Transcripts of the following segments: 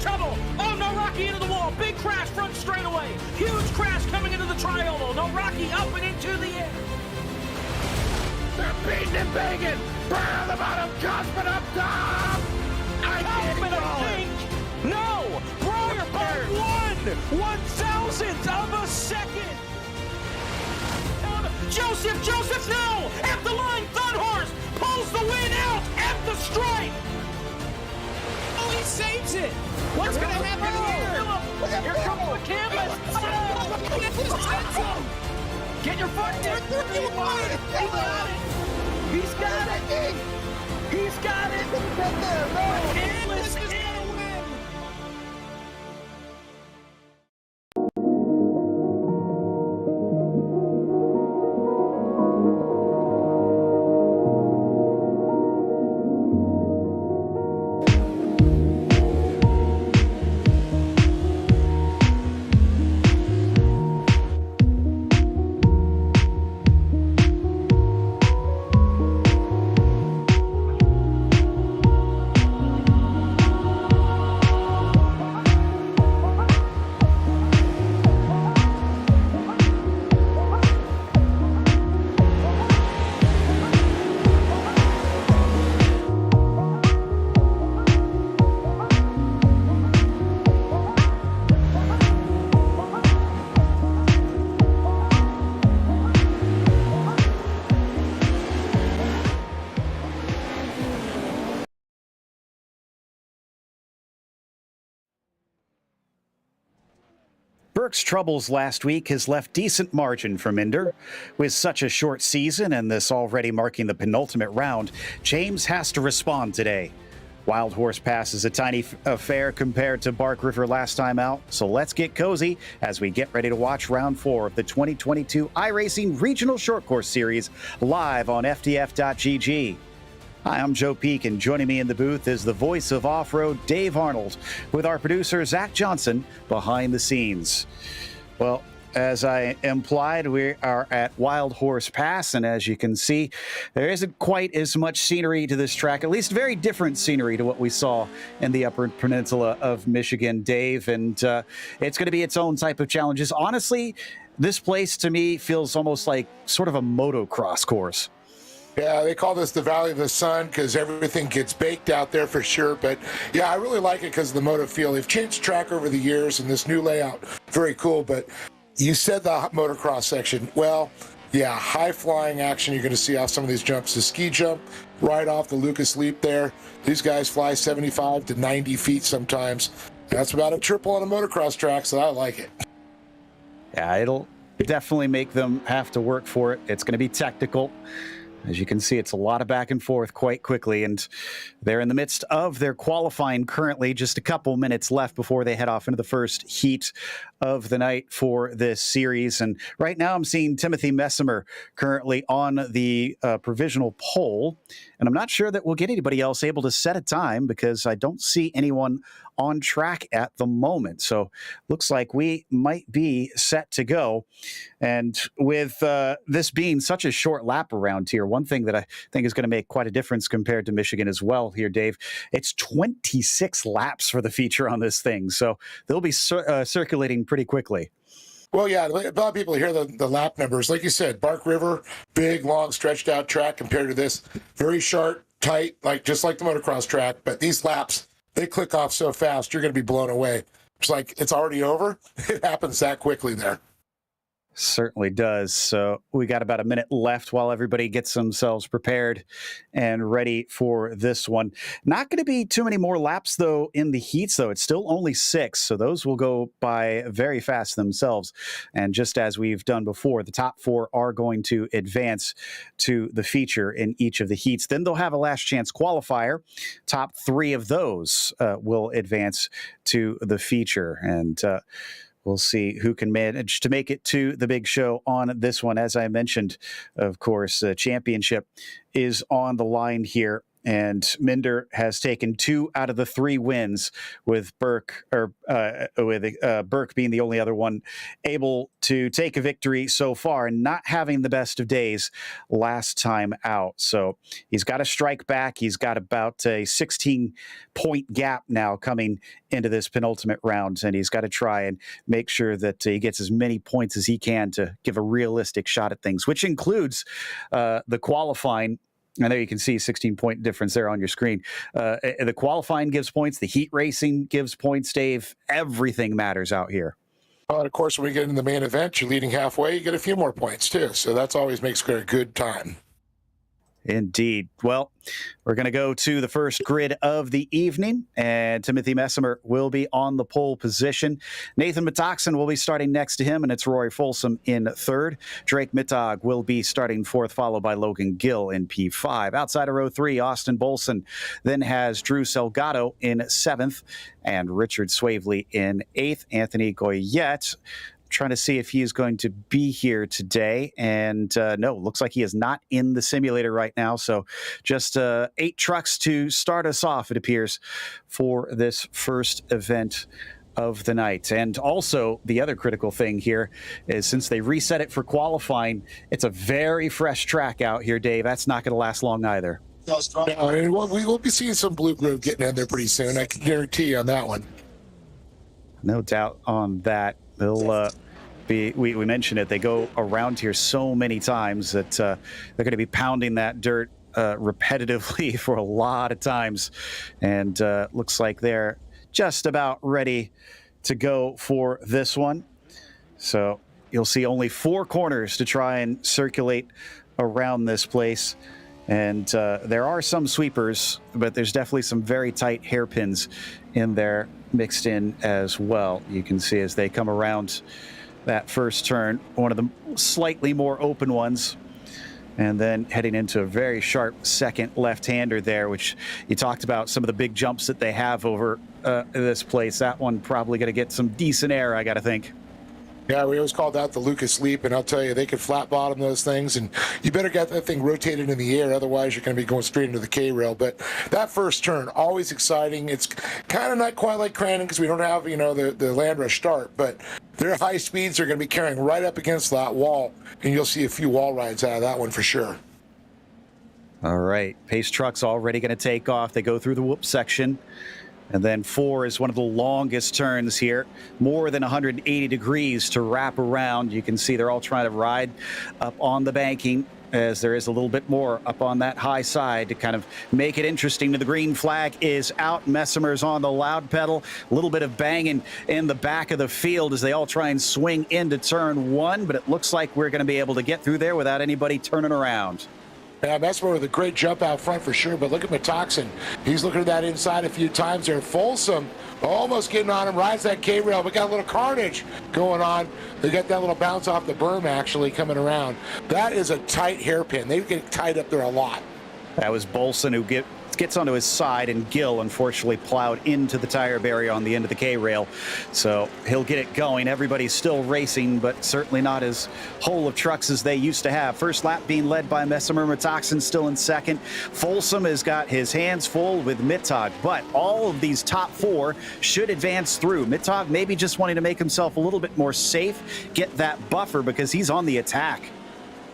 trouble. Oh, no, Rocky into the wall. Big crash front straightaway. Huge crash coming into the tri-oval. No, Rocky up and into the air. They're beating and banging. Burn on the bottom. Cosman up top. Kaufman, I think. No. Breyer by 1/1000th of a second. Joseph, no. At the line, Thunhorse pulls the win out at the stripe. Oh, he saves it. What's going to happen here? Here comes the canvas. Get your foot in. He's got it. He's got it. The canvas is going to win. Burke's troubles last week has left decent margin for Minder. With such a short season and this already marking the penultimate round, James has to respond today. Wild Horse Pass is a tiny affair compared to Bark River last time out, so let's get cozy as we get ready to watch round 4 of the 2022 iRacing Regional Short Course Series live on FTF.gg. Hi, I'm Joe Peak, and joining me in the booth is the voice of off-road, Dave Arnold, with our producer, Zach Johnson, behind the scenes. Well, as I implied, we are at Wild Horse Pass, and as you can see, there isn't quite as much scenery to this track, at least very different scenery to what we saw in the Upper Peninsula of Michigan, Dave, and it's going to be its own type of challenges. Honestly, this place, to me, feels almost like sort of a motocross course. Yeah, they call this the Valley of the Sun because everything gets baked out there for sure. But yeah, I really like it because of the moto feel. They've changed the track over the years and this new layout, very cool. But you said the motocross section. Well, yeah, high flying action. You're going to see how some of these jumps, the ski jump right off the Lucas Leap there. These guys fly 75 to 90 feet sometimes. That's about a triple on a motocross track, so I like it. Yeah, it'll definitely make them have to work for it. It's going to be technical. As you can see, it's a lot of back and forth quite quickly, and they're in the midst of their qualifying currently. Just a couple minutes left before they head off into the first heat of the night for this series. And right now I'm seeing Timothy Messimer currently on the provisional pole, and I'm not sure that we'll get anybody else able to set a time because I don't see anyone on track at the moment. So looks like we might be set to go. And with this being such a short lap around here, one thing that I think is going to make quite a difference compared to Michigan as well here, Dave, it's 26 laps for the feature on this thing. So they'll be circulating pretty quickly. Well, yeah, a lot of people hear the lap numbers. Like you said, Bark River, big, long, stretched out track compared to this. Very sharp, tight, just like the motocross track. But these laps, they click off so fast, you're going to be blown away. It's like it's already over. It happens that quickly there. Certainly does. So we got about a minute left while everybody gets themselves prepared and ready for this one. Not going to be too many more laps, though, in the heats, though. It's still only 6, so those will go by very fast themselves. And just as we've done before, the top 4 are going to advance to the feature in each of the heats. Then they'll have a last chance qualifier. Top 3 of those will advance to the feature. And we'll see who can manage to make it to the big show on this one. As I mentioned, of course, the championship is on the line here And Minder has taken 2 out of the 3 wins, with Burke being the only other one able to take a victory so far, and not having the best of days last time out. So he's got to strike back. He's got about a 16-point gap now coming into this penultimate round, and he's got to try and make sure that he gets as many points as he can to give a realistic shot at things, which includes the qualifying. I know you can see 16-point difference there on your screen. The qualifying gives points. The heat racing gives points, Dave. Everything matters out here. Well, and of course, when we get into the main event, you're leading halfway, you get a few more points, too. So that's always makes for a good time. Indeed. Well, we're going to go to the first grid of the evening, and Timothy Messimer will be on the pole position. Nathan Metaxen will be starting next to him, and it's Rory Folsom in third. Drake Mittag will be starting fourth, followed by Logan Gill in P5. Outside of row 3, Austin Bolson then has Drew Salgado in seventh, and Richard Swavely in eighth. Anthony Goyette trying to see if he is going to be here today, and no, looks like he is not in the simulator right now. So just 8 trucks to start us off, it appears, for this first event of the night. And also, the other critical thing here is, since they reset it for qualifying, it's a very fresh track out here, Dave. That's not going to last long either. No, and we will be seeing some Blue Groove getting in there pretty soon. I can guarantee you on that one. No doubt on that. They'll we mentioned it. They go around here so many times that they're going to be pounding that dirt repetitively for a lot of times. And looks like they're just about ready to go for this one. So you'll see only 4 corners to try and circulate around this place. And there are some sweepers, but there's definitely some very tight hairpins in there mixed in as well. You can see as they come around that first turn, one of the slightly more open ones, and then heading into a very sharp second left-hander there, which you talked about some of the big jumps that they have over this place. That one probably going to get some decent air, I got to think. Yeah, we always called that the Lucas Leap, and I'll tell you, they could flat bottom those things, and you better get that thing rotated in the air, otherwise you're going to be going straight into the K-rail. But that first turn, always exciting. It's kind of not quite like Crandon because we don't have, the land rush start, but their high speeds are going to be carrying right up against that wall, and you'll see a few wall rides out of that one for sure. All right, pace truck's already going to take off. They go through the whoop section. And then 4 is one of the longest turns here, more than 180 degrees to wrap around. You can see they're all trying to ride up on the banking, as there is a little bit more up on that high side to kind of make it interesting. The green flag is out. Messimer's on the loud pedal. A little bit of banging in the back of the field as they all try and swing into turn 1, but it looks like we're going to be able to get through there without anybody turning around. Yeah, Messimer with a great jump out front for sure, but look at Metaxen. He's looking at that inside a few times there. Folsom almost getting on him, rides that K-rail. We got a little carnage going on. They got that little bounce off the berm actually coming around. That is a tight hairpin. They get tied up there a lot. That was Bolson who gets onto his side, and Gill unfortunately plowed into the tire barrier on the end of the K-rail. So he'll get it going. Everybody's still racing, but certainly not as whole of trucks as they used to have. First lap being led by Messimer. Metaxen still in second. Folsom has got his hands full with Mittag, but all of these top 4 should advance through. Mittag maybe just wanting to make himself a little bit more safe, get that buffer because he's on the attack.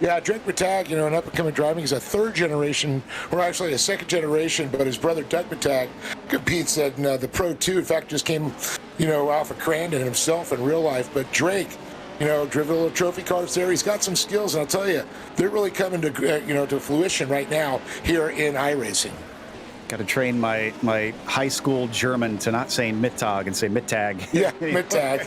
Yeah, Drake Mittag, an up-and-coming driving. He's a 3rd generation, or actually a 2nd generation, but his brother Doug Mittag competes at the Pro 2. In fact, just came, off of Crandon himself in real life. But Drake, driven little trophy cars there. He's got some skills, and I'll tell you, they're really coming to, to fruition right now here in iRacing. Got to train my high school German to not saying Mittag and say Mittag. Yeah, Mittag.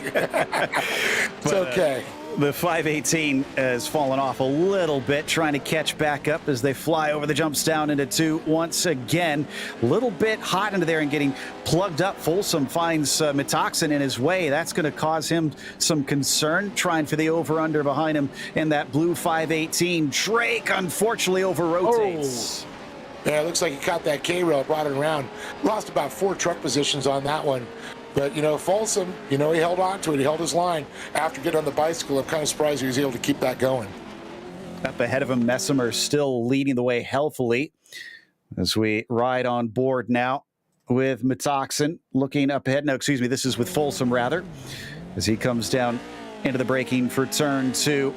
It's okay. The 518 has fallen off a little bit, trying to catch back up as they fly over the jumps down into 2 once again. A little bit hot into there and getting plugged up. Folsom finds Metaxen in his way. That's going to cause him some concern, trying for the over-under behind him in that blue 518. Drake, unfortunately, over-rotates. Oh. Yeah, it looks like he caught that K-rail, brought it around. Lost about 4 truck positions on that one. But, Folsom, he held on to it. He held his line after getting on the bicycle. I'm kind of surprised he was able to keep that going. Up ahead of him, Messimer still leading the way healthily. as we ride on board now with Metoxen looking up ahead. No, excuse me, this is with Folsom rather, as he comes down into the braking for turn 2.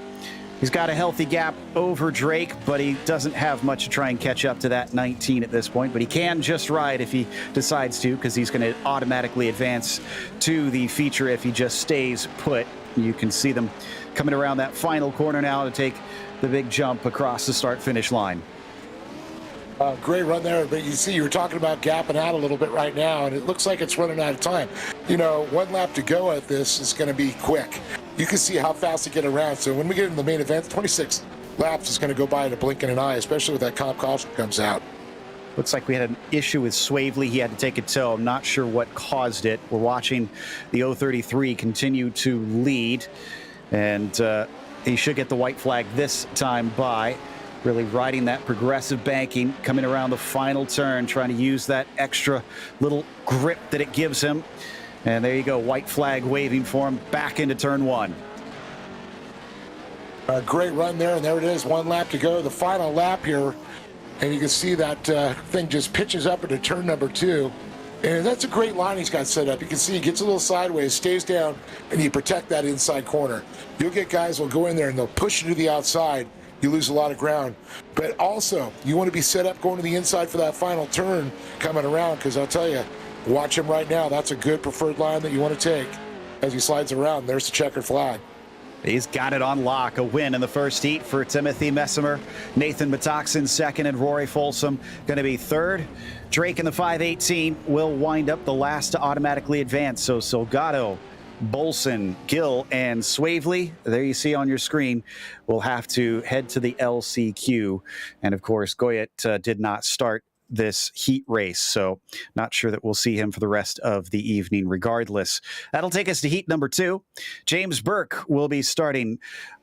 He's got a healthy gap over Drake, but he doesn't have much to try and catch up to that 19 at this point. But he can just ride if he decides to, because he's going to automatically advance to the feature if he just stays put. You can see them coming around that final corner now to take the big jump across the start-finish line. Great run there, but you see you're talking about gapping out a little bit right now, and it looks like it's running out of time. You know, 1 lap to go at this is going to be quick. You can see how fast they get around. So when we get into the main event, 26 laps is going to go by in a blink of an eye, especially with that comp caution comes out. Looks like we had an issue with Swavely. He had to take a tow. I'm not sure what caused it. We're watching the 033 continue to lead, and he should get the white flag this time by. Really riding that progressive banking, coming around the final turn, trying to use that extra little grip that it gives him. And there you go, white flag waving for him back into turn 1. A great run there, and there it is, 1 lap to go. The final lap here, and you can see that thing just pitches up into turn number 2. And that's a great line he's got set up. You can see he gets a little sideways, stays down, and you protect that inside corner. You'll get guys who will go in there and they'll push you to the outside. You lose a lot of ground. But also, you want to be set up going to the inside for that final turn coming around, because I'll tell you, watch him right now. That's a good preferred line that you want to take as he slides around. There's the checkered flag. He's got it on lock. A win in the first heat for Timothy Messimer. Nathan Metoxen second, and Rory Folsom going to be third. Drake in the 518 will wind up the last to automatically advance. So Salgado, Bolson, Gill, and Swavely, there you see on your screen, will have to head to the LCQ. And of course, Goyet did not start this heat race, so not sure that we'll see him for the rest of the evening regardless. That'll take us to heat number 2. James Burke will be starting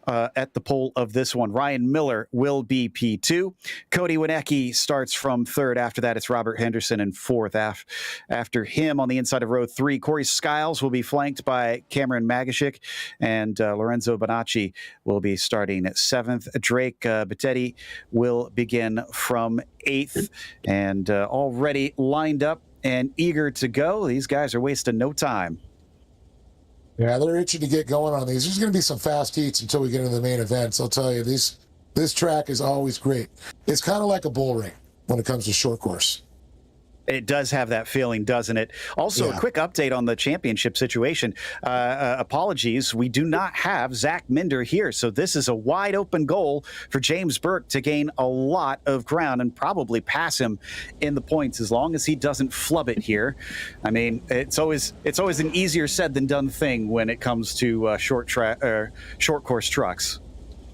at the pole of this one. Ryan Miller will be P2. Cody Winecki starts from 3rd. After that, it's Robert Henderson in 4th. After him, on the inside of row 3, Corey Skiles will be flanked by Cameron Magashik, and Lorenzo Bonacci will be starting at 7th. Drake Bettetti will begin from 8th, and already lined up and eager to go. These guys are wasting no time. Yeah, they're itching to get going on these. There's going to be some fast heats until we get into the main events. I'll tell you, this track is always great. It's kind of like a bull ring when it comes to short course. It does have that feeling, doesn't it? Also, a quick update on the championship situation. Apologies, we do not have Zach Minder here, so this is a wide open goal for James Burke to gain a lot of ground and probably pass him in the points, as long as he doesn't flub it here. I mean, it's always an easier said than done thing when it comes to short course trucks.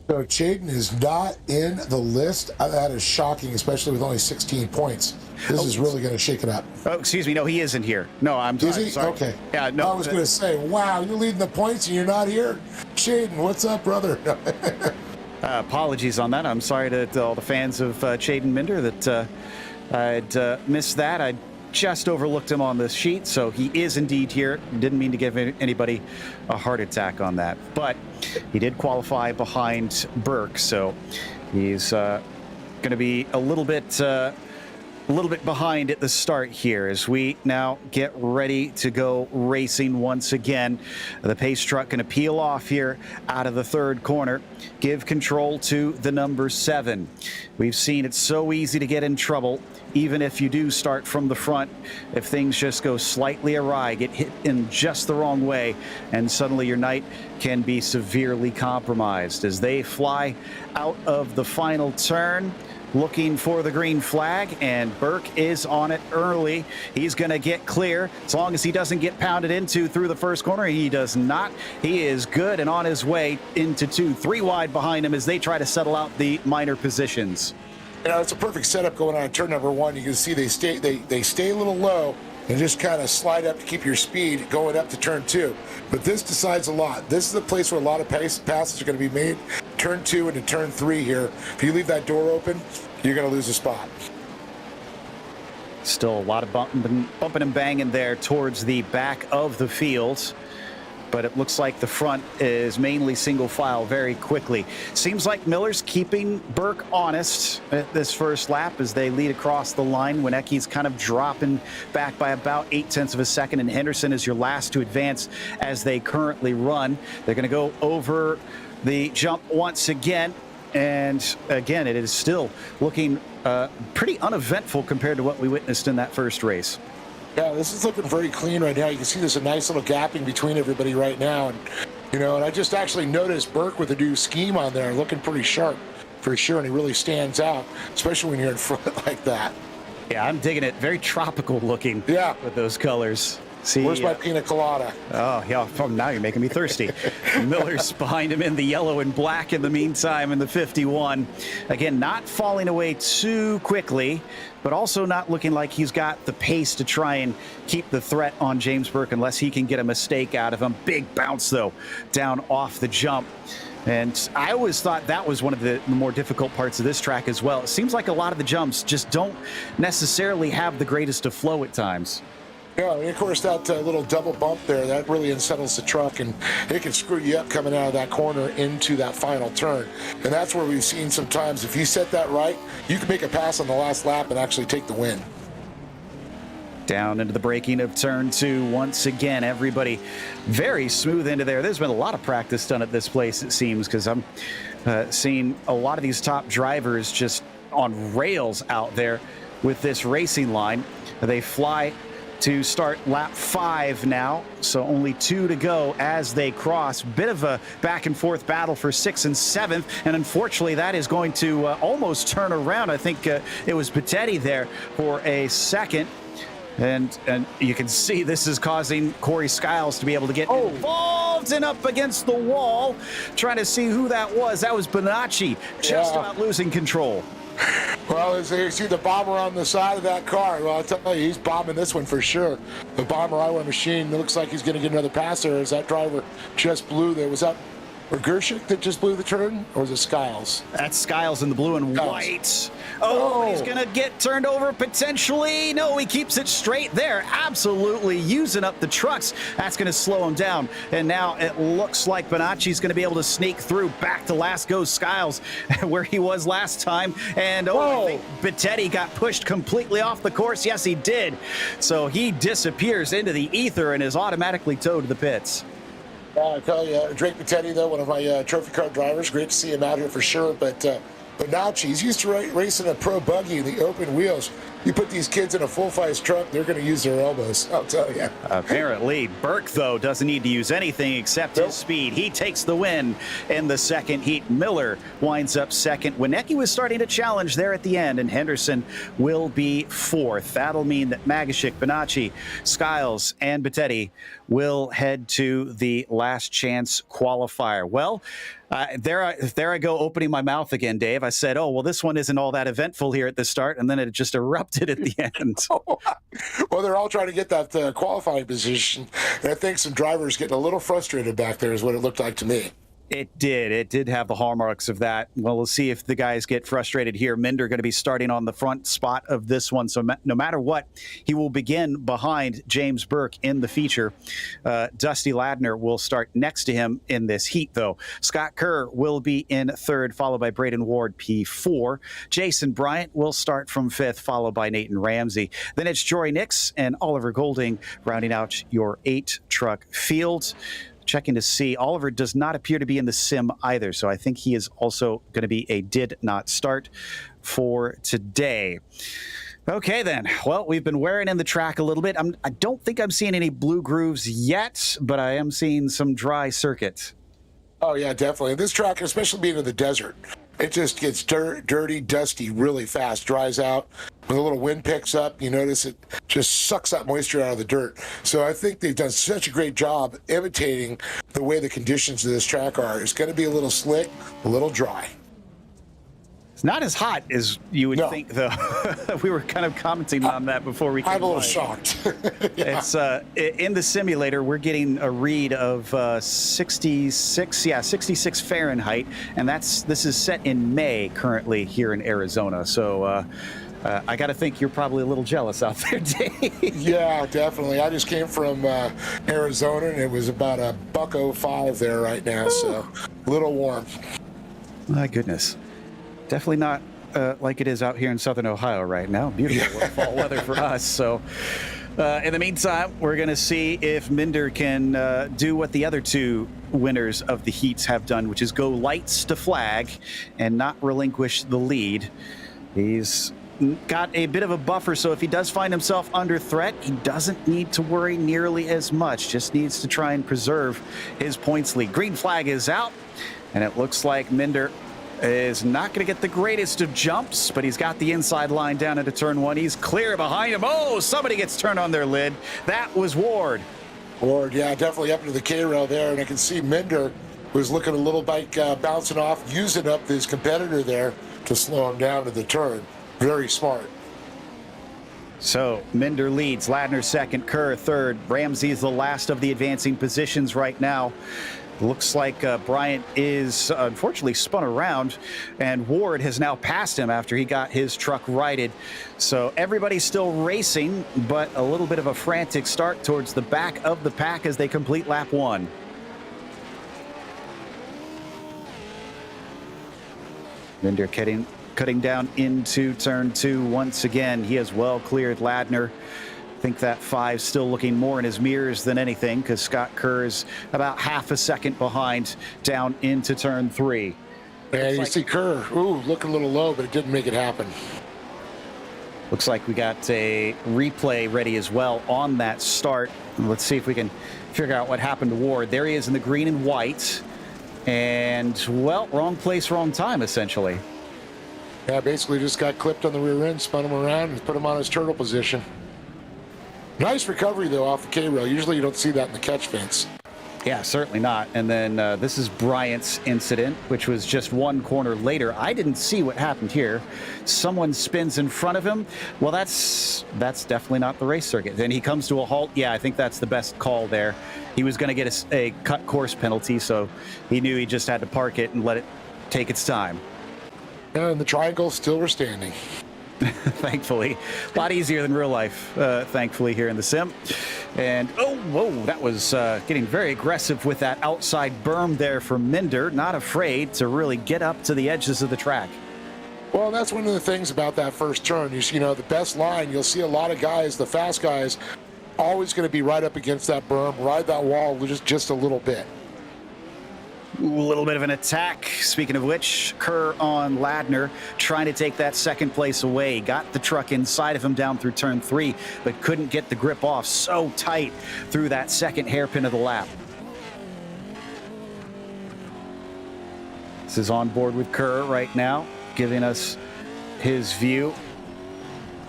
So Chaden is not in the list. That is shocking, especially with only 16 points. This is really going to shake it up. Oh, excuse me. No, he isn't here. No, I'm Is he? sorry. Okay. Yeah, no. I was going to say, wow, you're leading the points and you're not here? Chaden, what's up, brother? Apologies on that. I'm sorry to all the fans of Chaden Minder that I'd missed that. I just overlooked him on the sheet, so he is indeed here. Didn't mean to give anybody a heart attack on that, but he did qualify behind Burke, so he's going to be a little bit behind at the start here as we now get ready to go racing once again. The pace truck going to peel off here out of the 3rd corner, give control to the number 7. We've seen it's so easy to get in trouble, even if you do start from the front. If things just go slightly awry, get hit in just the wrong way, and suddenly your night can be severely compromised. As they fly out of the final turn, looking for the green flag, and Burke is on it early. He's going to get clear as long as he doesn't get pounded into through the 1st corner. He does not. He is good and on his way into 2. 3 wide behind him as they try to settle out the minor positions. You know, it's a perfect setup going on in turn number 1. You can see they stay a little low and just kind of slide up to keep your speed going up to turn 2. But this decides a lot. This is the place where a lot of passes are going to be made. Turn 2 into turn 3 here. If you leave that door open, you're going to lose a spot. Still a lot of bumping and banging there towards the back of the field. but it looks like the front is mainly single file very quickly. Seems like Miller's keeping Burke honest at this first lap as they lead across the line. Winecki's kind of dropping back by about 0.8 of a second, and Henderson is your last to advance as they currently run. They're going to go over the jump once again. And again, it is still looking pretty uneventful compared to what we witnessed in that first race. Yeah, this is looking very clean right now. You can see there's a nice little gapping between everybody right now. And, and I just actually noticed Burke with a new scheme on there looking pretty sharp for sure. And he really stands out, especially when you're in front like that. Yeah, I'm digging it. Very tropical looking with those colors. See, where's my pina colada? Oh, yeah. Now you're making me thirsty. Miller's behind him in the yellow and black in the meantime in the 51. Again, not falling away too quickly, but also not looking like he's got the pace to try and keep the threat on James Burke unless he can get a mistake out of him. Big bounce, though, down off the jump. And I always thought that was one of the more difficult parts of this track as well. It seems like a lot of the jumps just don't necessarily have the greatest of flow at times. Yeah, and of course, that little double bump there, that really unsettles the truck, and it can screw you up coming out of that corner into that final turn. And that's where we've seen sometimes, if you set that right, you can make a pass on the last lap and actually take the win. Down into the braking of turn 2 once again. Everybody very smooth into there. There's been a lot of practice done at this place, it seems, because I'm seeing a lot of these top drivers just on rails out there with this racing line. They fly to start lap 5 now, so only 2 to go as they cross. Bit of a back and forth battle for 6th and 7th, and unfortunately that is going to almost turn around. I think it was Pettetti there for a second, and you can see this is causing Corey Skiles to be able to get involved and up against the wall, trying to see who that was. That was Bonacci, just about losing control. Well, as you see the bomber on the side of that car, well, I'll tell you, he's bombing this one for sure. The bomber eyewear machine looks like he's going to get another pass there as that driver just blew there. Was that Gershik that just blew the turn, or was it Skiles? That's Skiles in the blue and white. Oh, he's going to get turned over potentially. No, he keeps it straight there. Absolutely using up the trucks. That's going to slow him down. And now it looks like Bonacci's going to be able to sneak through. Back to last goes Skiles, where he was last time. And I think Pettetti got pushed completely off the course. Yes, he did. So he disappears into the ether and is automatically towed to the pits. I tell you, Drake Pettetti, though, one of my trophy car drivers. Great to see him out here for sure. But Bonacci, he's used to racing a pro buggy in the open wheels. You put these kids in a full-size truck, they're going to use their elbows, I'll tell you. Apparently, Burke, though, doesn't need to use anything except his speed. He takes the win in the second heat. Miller winds up second. Winecki was starting to challenge there at the end, and Henderson will be fourth. That'll mean that Magashik, Bonacci, Skiles, and Pettetti will head to the last chance qualifier. Well, there I go opening my mouth again, Dave. I said, oh, well, this one isn't all that eventful here at the start, and then it just erupted at the end. Well, they're all trying to get that qualifying position, and I think some drivers getting a little frustrated back there is what it looked like to me. It did have the hallmarks of that. Well, we'll see if the guys get frustrated here. Minder going to be starting on the front spot of this one, so no matter what, he will begin behind James Burke in the feature. Dusty Ladner will start next to him in this heat, though. Scott Kerr will be in third, followed by Braden Ward, P4. Jason Bryant will start from fifth, followed by Nathan Ramsey. Then it's Jory Nix and Oliver Golding rounding out your 8-truck field. Checking to see, Oliver does not appear to be in the sim either, so I think he is also going to be a did not start for today. Okay, then. Well, we've been wearing in the track a little bit. I don't think I'm seeing any blue grooves yet, but I am seeing some dry circuit. Oh, yeah, definitely. This track, especially being in the desert, it just gets dirty, dusty really fast, dries out. When a little wind picks up, you notice it just sucks that moisture out of the dirt. So I think they've done such a great job imitating the way the conditions of this track are. It's going to be a little slick, a little dry. It's not as hot as you would think, though. We were kind of commenting on that before we came I'm a little shocked. It's in the simulator, we're getting a read of 66 Fahrenheit, and this is set in May currently here in Arizona. So I got to think you're probably a little jealous out there, Dave. Yeah, definitely. I just came from Arizona, and it was about a $1.05 there right now, so a little warm. My goodness. Definitely not like it is out here in southern Ohio right now. Beautiful fall weather for us. So in the meantime, we're going to see if Minder can do what the other two winners of the heats have done, which is go lights to flag and not relinquish the lead. He's got a bit of a buffer, so if he does find himself under threat, he doesn't need to worry nearly as much. Just needs to try and preserve his points lead. Green flag is out, and it looks like Minder is not going to get the greatest of jumps, but he's got the inside line down into turn one. He's clear behind him. Oh, somebody gets turned on their lid. That was Ward. Ward, yeah, definitely up into the K-rail there, and I can see Minder was looking a little bike bouncing off, using up his competitor there to slow him down to the turn. Very smart. So Minder leads, Ladner second, Kerr third. Ramsey's the last of the advancing positions right now. Looks like Bryant is unfortunately spun around, and Ward has now passed him after he got his truck righted. So everybody's still racing, but a little bit of a frantic start towards the back of the pack as they complete lap one. Minder cutting down into turn two once again. He has well cleared Ladner. I think that 5 still looking more in his mirrors than anything, because Scott Kerr is about half a second behind down into turn 3. Yeah, you see Kerr, looking a little low, but it didn't make it happen. Looks like we got a replay ready as well on that start. Let's see if we can figure out what happened to Ward. There he is in the green and white. And, well, wrong place, wrong time, essentially. Yeah, basically just got clipped on the rear end, spun him around, and put him on his turtle position. Nice recovery, though, off the K-rail. Usually you don't see that in the catch fence. Yeah, certainly not. And then this is Bryant's incident, which was just one corner later. I didn't see what happened here. Someone spins in front of him. Well, that's definitely not the race circuit. Then he comes to a halt. Yeah, I think that's the best call there. He was going to get a cut course penalty, so he knew he just had to park it and let it take its time. And the triangle still were standing. Thankfully. A lot easier than real life, thankfully, here in the sim. And, whoa, that was getting very aggressive with that outside berm there for Minder. Not afraid to really get up to the edges of the track. Well, that's one of the things about that first turn. You know, the best line, you'll see a lot of guys, the fast guys, always going to be right up against that berm, ride that wall just a little bit. A little bit of an attack. Speaking of which, Kerr on Ladner trying to take that second place away. Got the truck inside of him down through turn 3, but couldn't get the grip off. So tight through that second hairpin of the lap. This is on board with Kerr right now, giving us his view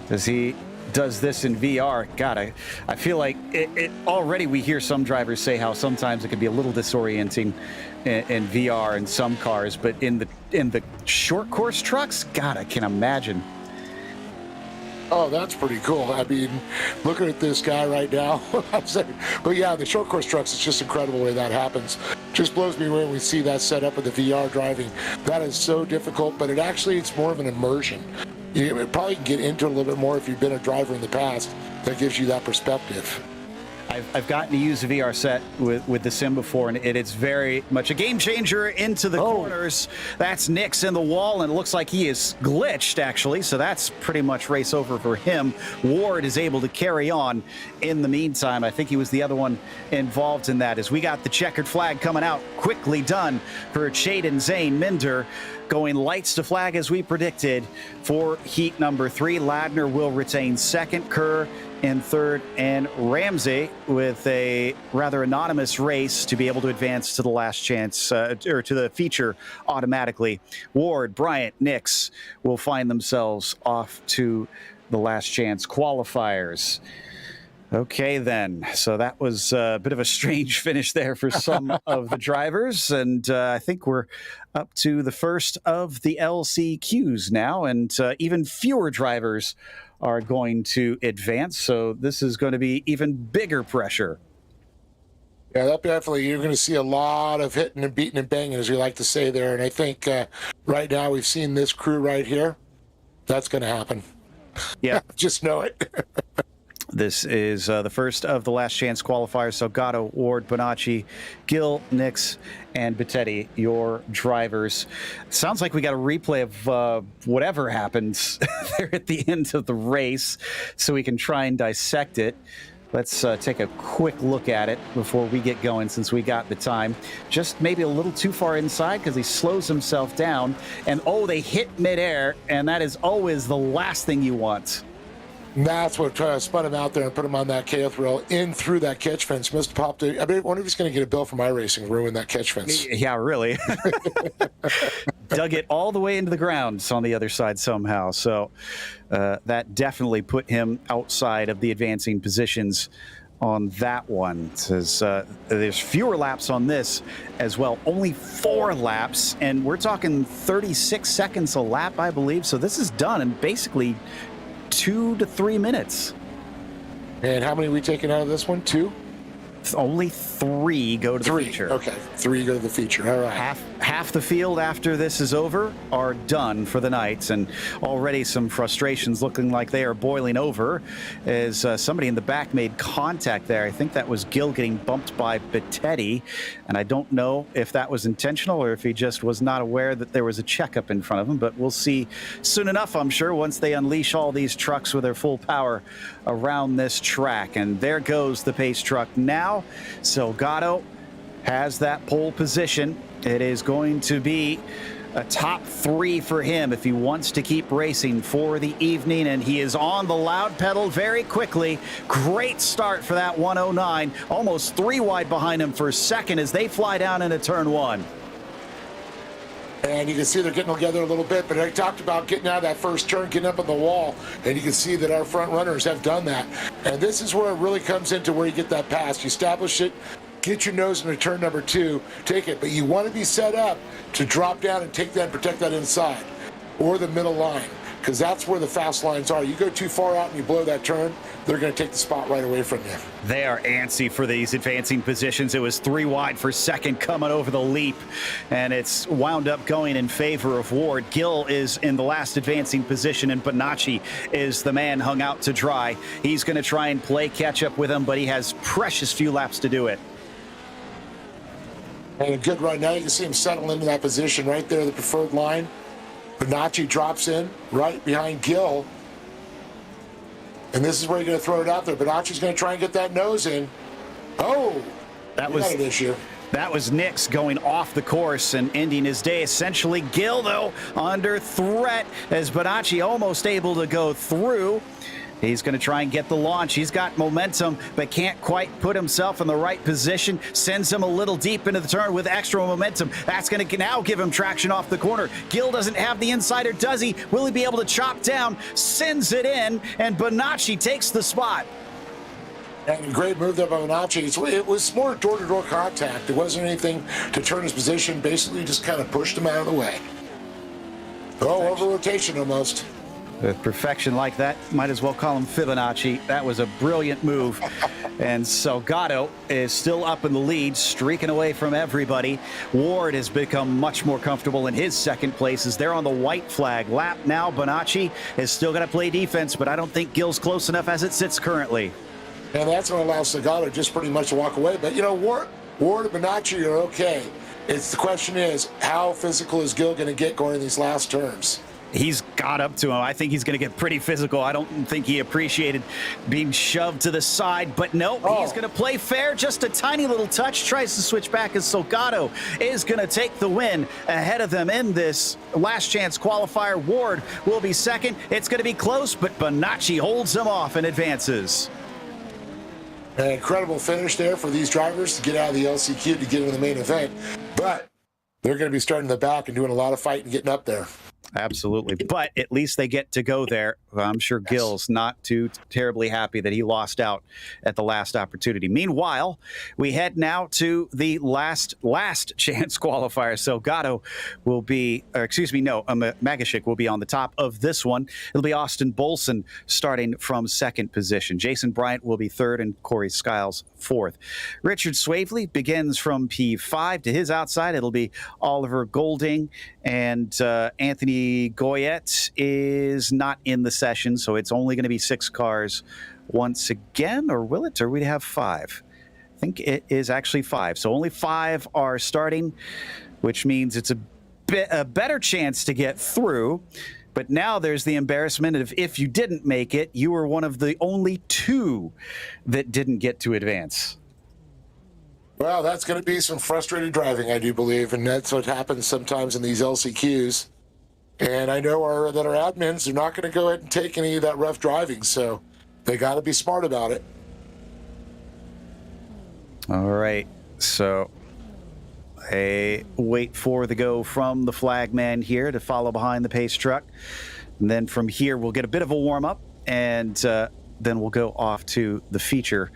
as he does this in VR. God, I feel like it already we hear some drivers say how sometimes it can be a little disorienting in VR in some cars, but in the short course trucks, God, I can imagine. Oh, that's pretty cool. I mean, looking at this guy right now, but yeah, the short course trucks, it's just incredible the way that happens. Just blows me away when we see that set up with the VR driving. That is so difficult, but it's more of an immersion. You probably can get into it a little bit more if you've been a driver in the past. That gives you that perspective. I've gotten to use a VR set with the sim before, and it's very much a game changer into the corners. That's Nick's in the wall, and it looks like he is glitched, actually, so that's pretty much race over for him. Ward is able to carry on in the meantime. I think he was the other one involved in that, as we got the checkered flag coming out. Quickly done for Chaden Zane Minder, going lights to flag as we predicted for heat number 3. Ladner will retain second, Kerr in third, and Ramsey with a rather anonymous race to be able to advance to the last chance, or to the feature automatically. Ward, Bryant, Nix will find themselves off to the last chance qualifiers. Okay, then. So that was a bit of a strange finish there for some of the drivers. And I think we're up to the first of the LCQs now, and even fewer drivers are going to advance. So this is going to be even bigger pressure. Yeah, that definitely, you're going to see a lot of hitting and beating and banging, as we like to say there. And I think right now we've seen this crew right here. That's going to happen. Yeah. Just know it. This is the first of the last chance qualifiers. So Gatto, Ward, Bonacci, Gill, Nix, and Bettetti, your drivers. Sounds like we got a replay of whatever happens there at the end of the race so we can try and dissect it. Let's take a quick look at it before we get going, since we got the time. Just maybe a little too far inside because he slows himself down. And, oh, they hit midair, and that is always the last thing you want. And that's what spun him out there and put him on that KO thrill in through that catch fence. Must have popped it. I wonder if he's going to get a bill from iRacing ruin that catch fence. Yeah, really. Dug it all the way into the ground on the other side somehow. So that definitely put him outside of the advancing positions on that one. Says there's fewer laps on this as well. Only 4 laps, and we're talking 36 seconds a lap, I believe. So this is done in basically 2 to 3 minutes. And how many are we taking out of this one? 2? Only 3 go to the feature. Okay, 3 go to the feature. All right. Half the field after this is over are done for the night, and already some frustrations looking like they are boiling over as somebody in the back made contact there. I think that was Gill getting bumped by Bettetti, and I don't know if that was intentional or if he just was not aware that there was a checkup in front of him, but we'll see soon enough, I'm sure, once they unleash all these trucks with their full power around this track. And there goes the pace truck now. So Gatto has that pole position. It is going to be a top 3 for him if he wants to keep racing for the evening, and he is on the loud pedal very quickly. Great start for that 109, almost 3 wide behind him for second as they fly down into turn 1. And you can see they're getting together a little bit, but I talked about getting out of that first turn, getting up on the wall, and you can see that our front runners have done that. And this is where it really comes into where you get that pass. You establish it, get your nose into turn number 2, take it, but you want to be set up to drop down and take that and protect that inside or the middle line, because that's where the fast lines are. You go too far out and you blow that turn, they're going to take the spot right away from you. They are antsy for these advancing positions. It was 3 wide for second coming over the leap, and it's wound up going in favor of Ward. Gill is in the last advancing position, and Bonacci is the man hung out to dry. He's going to try and play catch up with him, but he has precious few laps to do it. And a good run. Now you can see him settle into that position right there, the preferred line. Bonacci drops in right behind Gill. And this is where you're going to throw it out there. Bonacci's going to try and get that nose in. Oh, that was an issue. That was Nix going off the course and ending his day. Essentially, Gill, though, under threat as Bonacci almost able to go through. He's going to try and get the launch. He's got momentum, but can't quite put himself in the right position. Sends him a little deep into the turn with extra momentum. That's going to now give him traction off the corner. Gill doesn't have the insider, does he? Will he be able to chop down? Sends it in, and Bonacci takes the spot. And a great move there by Bonacci. It was more door-to-door contact. It wasn't anything to turn his position. Basically, just kind of pushed him out of the way. Oh, over rotation almost. With perfection like that, might as well call him Fibonacci. That was a brilliant move. And so Gatto is still up in the lead, streaking away from everybody. Ward has become much more comfortable in his second place as they're on the white flag lap now. Bonacci is still going to play defense, but I don't think Gill's close enough as it sits currently. And that's going to allow Gatto just pretty much to walk away. But, you know, Ward and Bonacci are okay. The question is, how physical is Gill going to get going in these last turns? He's got up to him. I think he's going to get pretty physical. I don't think he appreciated being shoved to the side, but no, he's going to play fair. Just a tiny little touch. Tries to switch back as Gatto is going to take the win ahead of them in this last chance qualifier. Ward will be second. It's going to be close, but Bonacci holds him off and advances. An incredible finish there for these drivers to get out of the LCQ to get into the main event, but they're going to be starting in the back and doing a lot of fighting and getting up there. Absolutely. But at least they get to go there. I'm sure Gill's not too terribly happy that he lost out at the last opportunity. Meanwhile, we head now to the last chance qualifier. So Gatto will be, Magashik will be on the top of this one. It'll be Austin Bolson starting from second position. Jason Bryant will be third and Corey Skiles fourth. Richard Swavely begins from P5. To his outside, it'll be Oliver Golding, and Anthony Goyette is not in the session, so it's only going to be 6 cars once again, or will it? Or we have 5? I think it is actually 5. So only 5 are starting, which means it's a better chance to get through. But now there's the embarrassment of if you didn't make it, you were one of the only 2 that didn't get to advance. Well, that's going to be some frustrated driving, I do believe, and that's what happens sometimes in these LCQs. And I know that our admins are not going to go ahead and take any of that rough driving, so they got to be smart about it. All right, so a wait for the go from the flagman here to follow behind the pace truck. And then from here, we'll get a bit of a warm-up, and then we'll go off to the feature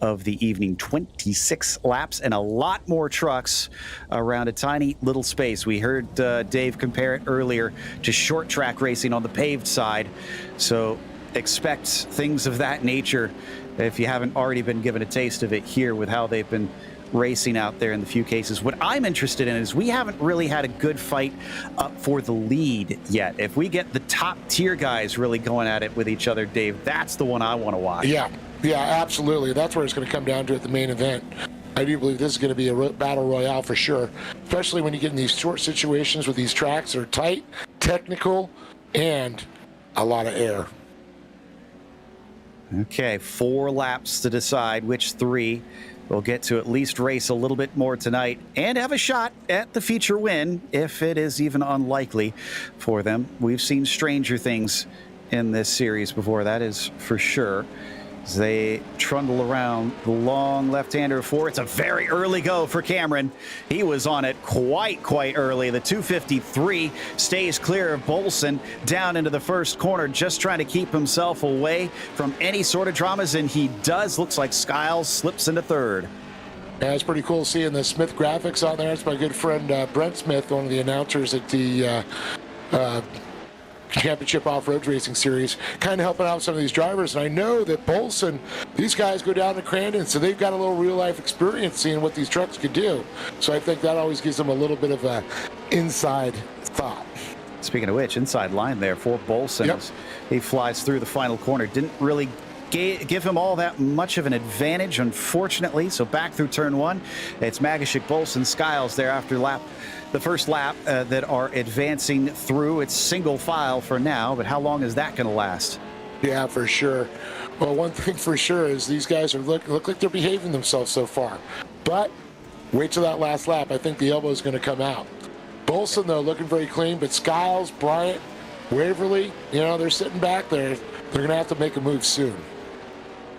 of the evening. 26 laps and a lot more trucks around a tiny little space. We heard Dave compare it earlier to short track racing on the paved side. So expect things of that nature if you haven't already been given a taste of it here with how they've been racing out there in the few cases. What I'm interested in is we haven't really had a good fight up for the lead yet. If we get the top tier guys really going at it with each other, Dave, that's the one I want to watch. Yeah, absolutely. That's where it's going to come down to at the main event. I do believe this is going to be a battle royale for sure, especially when you get in these short situations with these tracks that are tight, technical, and a lot of air. Okay, 4 laps to decide which 3 will get to at least race a little bit more tonight and have a shot at the feature win, if it is even unlikely for them. We've seen stranger things in this series before, that is for sure. As they trundle around the long left-hander 4. It's a very early go for Cameron. He was on it quite early. The 253 stays clear of Bolson down into the first corner, just trying to keep himself away from any sort of dramas, and he does. Looks like Skiles slips into 3rd. Yeah, it's pretty cool seeing the Smith graphics on there. It's my good friend Brent Smith, one of the announcers at the Championship Off-Road Racing Series, kind of helping out some of these drivers. And I know that Bolson, these guys go down to Crandon, so they've got a little real-life experience seeing what these trucks could do. So I think that always gives them a little bit of a inside thought. Speaking of which, inside line there for Bolson. Yep. He flies through the final corner. Didn't really give him all that much of an advantage, unfortunately. So back through turn 1, it's Magashik, Bolson, Skiles there after the first lap that are advancing through. It's single file for now, but how long is that going to last? Yeah, for sure. Well, one thing for sure is these guys are look like they're behaving themselves so far. But wait till that last lap. I think the elbow is going to come out. Bolson, though, looking very clean, but Skiles, Bryant, Waverly, they're sitting back there. They're going to have to make a move soon.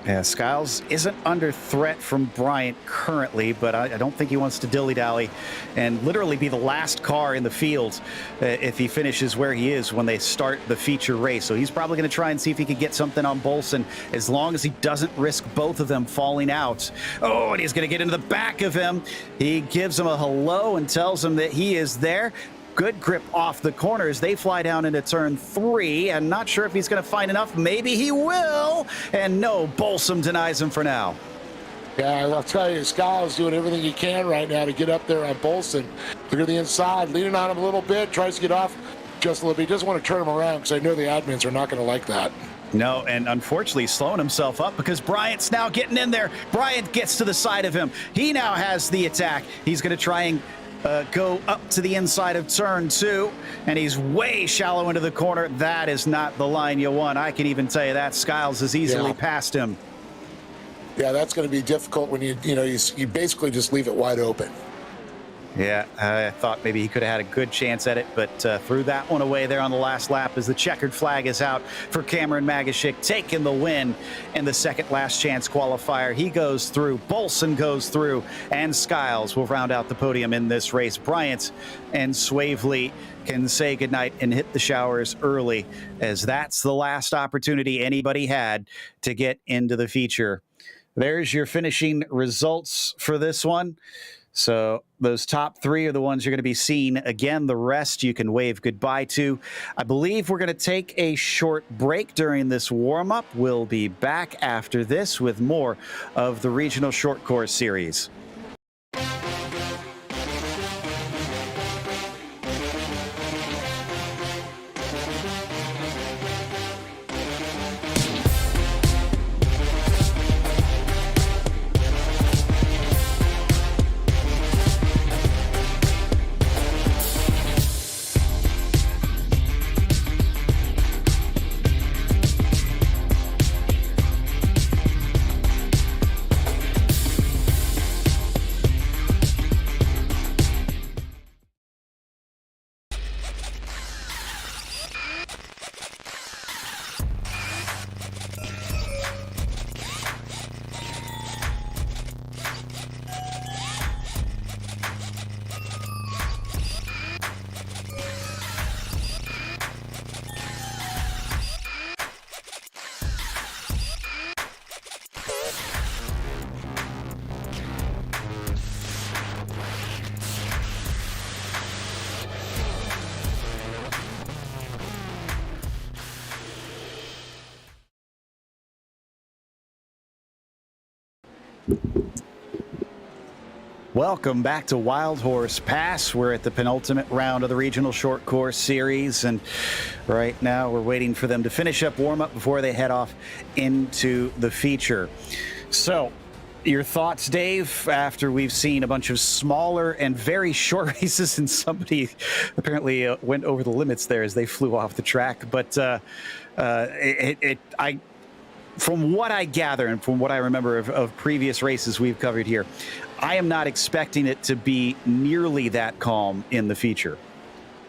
Yeah, Skiles isn't under threat from Bryant currently, but I don't think he wants to dilly-dally and literally be the last car in the field if he finishes where he is when they start the feature race. So he's probably going to try and see if he can get something on Bolson as long as he doesn't risk both of them falling out. Oh, and he's going to get into the back of him. He gives him a hello and tells him that he is there. Good grip off the corners. They fly down into turn 3. I'm not sure if he's going to find enough. Maybe he will. And no, Bolson denies him for now. Yeah, I'll tell you, Skiles doing everything he can right now to get up there on Bolson. Look at the inside, leaning on him a little bit, tries to get off just a little bit. He doesn't want to turn him around because I know the admins are not going to like that. No, and unfortunately slowing himself up because Bryant's now getting in there. Bryant gets to the side of him. He now has the attack. He's going to try and go up to the inside of turn 2, and he's way shallow into the corner. That is not the line you want. I can even tell you that. Skiles has easily passed him. Yeah, that's going to be difficult when you basically just leave it wide open. Yeah, I thought maybe he could have had a good chance at it, but threw that one away there on the last lap as the checkered flag is out for Cameron Magashik, taking the win in the second last chance qualifier. He goes through, Bolson goes through, and Skiles will round out the podium in this race. Bryant and Swavely can say goodnight and hit the showers early, as that's the last opportunity anybody had to get into the feature. There's your finishing results for this one. So those top 3 are the ones you're going to be seeing. Again, the rest you can wave goodbye to. I believe we're going to take a short break during this warm-up. We'll be back after this with more of the Regional Short Course Series. Welcome back to Wild Horse Pass. We're at the penultimate round of the Regional Short Course Series, and right now we're waiting for them to finish up warm-up before they head off into the feature. So, your thoughts, Dave, after we've seen a bunch of smaller and very short races, and somebody apparently went over the limits there as they flew off the track, but from what I gather and from what I remember of previous races we've covered here, I am not expecting it to be nearly that calm in the feature.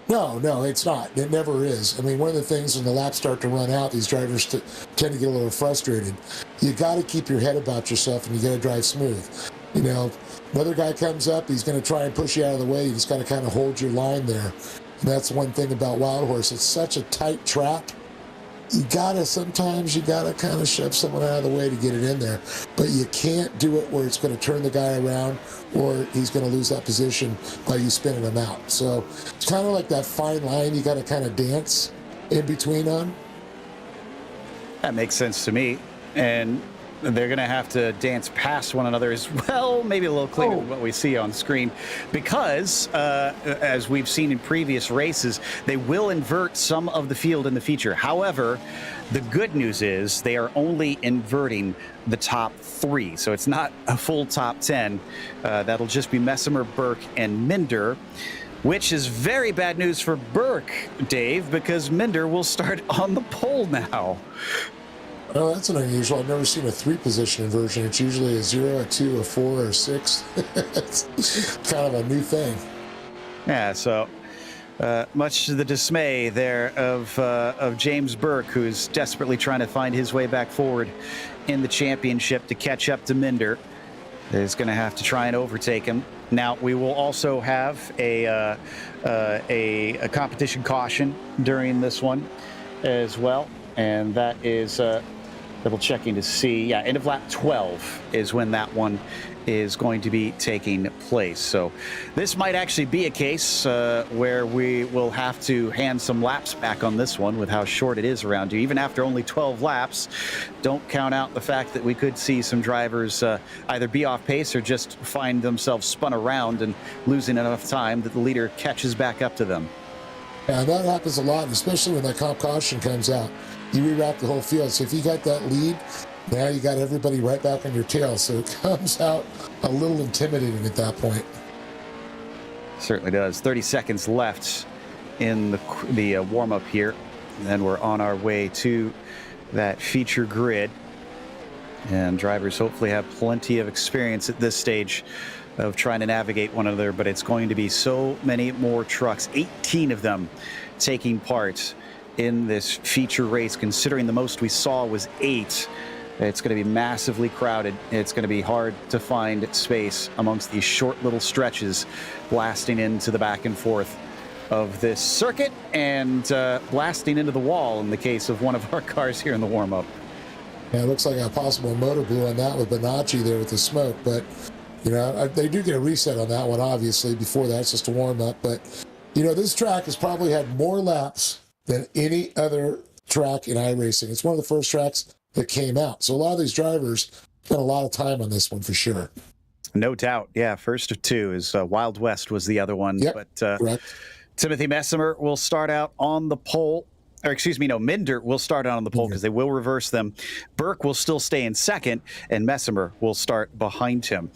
No, it's not. It never is. I mean, one of the things when the laps start to run out, these drivers tend to get a little frustrated. You got to keep your head about yourself, and you got to drive smooth. You know, another guy comes up, he's going to try and push you out of the way. You just got to kind of hold your line there. And that's one thing about Wild Horse. It's such a tight track. Sometimes you gotta kind of shove someone out of the way to get it in there, but you can't do it where it's going to turn the guy around or he's going to lose that position by you spinning him out. So it's kind of like that fine line you got to kind of dance in between on. That makes sense to me. And they're going to have to dance past one another as well, maybe a little cleaner than what we see on screen, because as we've seen in previous races, they will invert some of the field in the feature. However, the good news is they are only inverting the top 3, so it's not a full top 10. That'll just be Messimer, Burke, and Minder, which is very bad news for Burke, Dave, because Minder will start on the pole now. Oh, that's an unusual. I've never seen a 3-position inversion. It's usually a 0, a 2, a 4, or a 6. It's kind of a new thing. Yeah, so much to the dismay there of James Burke, who's desperately trying to find his way back forward in the championship to catch up to Minder, is going to have to try and overtake him. Now, we will also have a competition caution during this one as well, and that is double checking to see, end of lap 12 is when that one is going to be taking place. So this might actually be a case where we will have to hand some laps back on this one with how short it is around you. Even after only 12 laps, don't count out the fact that we could see some drivers either be off pace or just find themselves spun around and losing enough time that the leader catches back up to them. Yeah, that happens a lot, especially when that comp caution comes out. You rewrap the whole field. So if you got that lead, now you got everybody right back on your tail. So it comes out a little intimidating at that point. Certainly does. 30 seconds left in the warm-up here. And then we're on our way to that feature grid. And drivers hopefully have plenty of experience at this stage of trying to navigate one another. But it's going to be so many more trucks, 18 of them taking part in this feature race, considering the most we saw was 8. It's going to be massively crowded. It's going to be hard to find space amongst these short little stretches blasting into the back and forth of this circuit and blasting into the wall in the case of one of our cars here in the warm-up. Yeah, it looks like a possible motor blue on that with Bonacci there with the smoke, but you know, they do get a reset on that one, obviously. Before that, it's just a warm-up, but you know, this track has probably had more laps than any other track in iRacing. It's one of the first tracks that came out. So a lot of these drivers spent a lot of time on this one for sure. No doubt. Yeah, first of 2 is Wild West was the other one. Yep, but correct. Timothy Messimer will start out on the pole. Or excuse me, no, Minder will start out on the pole because they will reverse them. Burke will still stay in second, and Messimer will start behind him.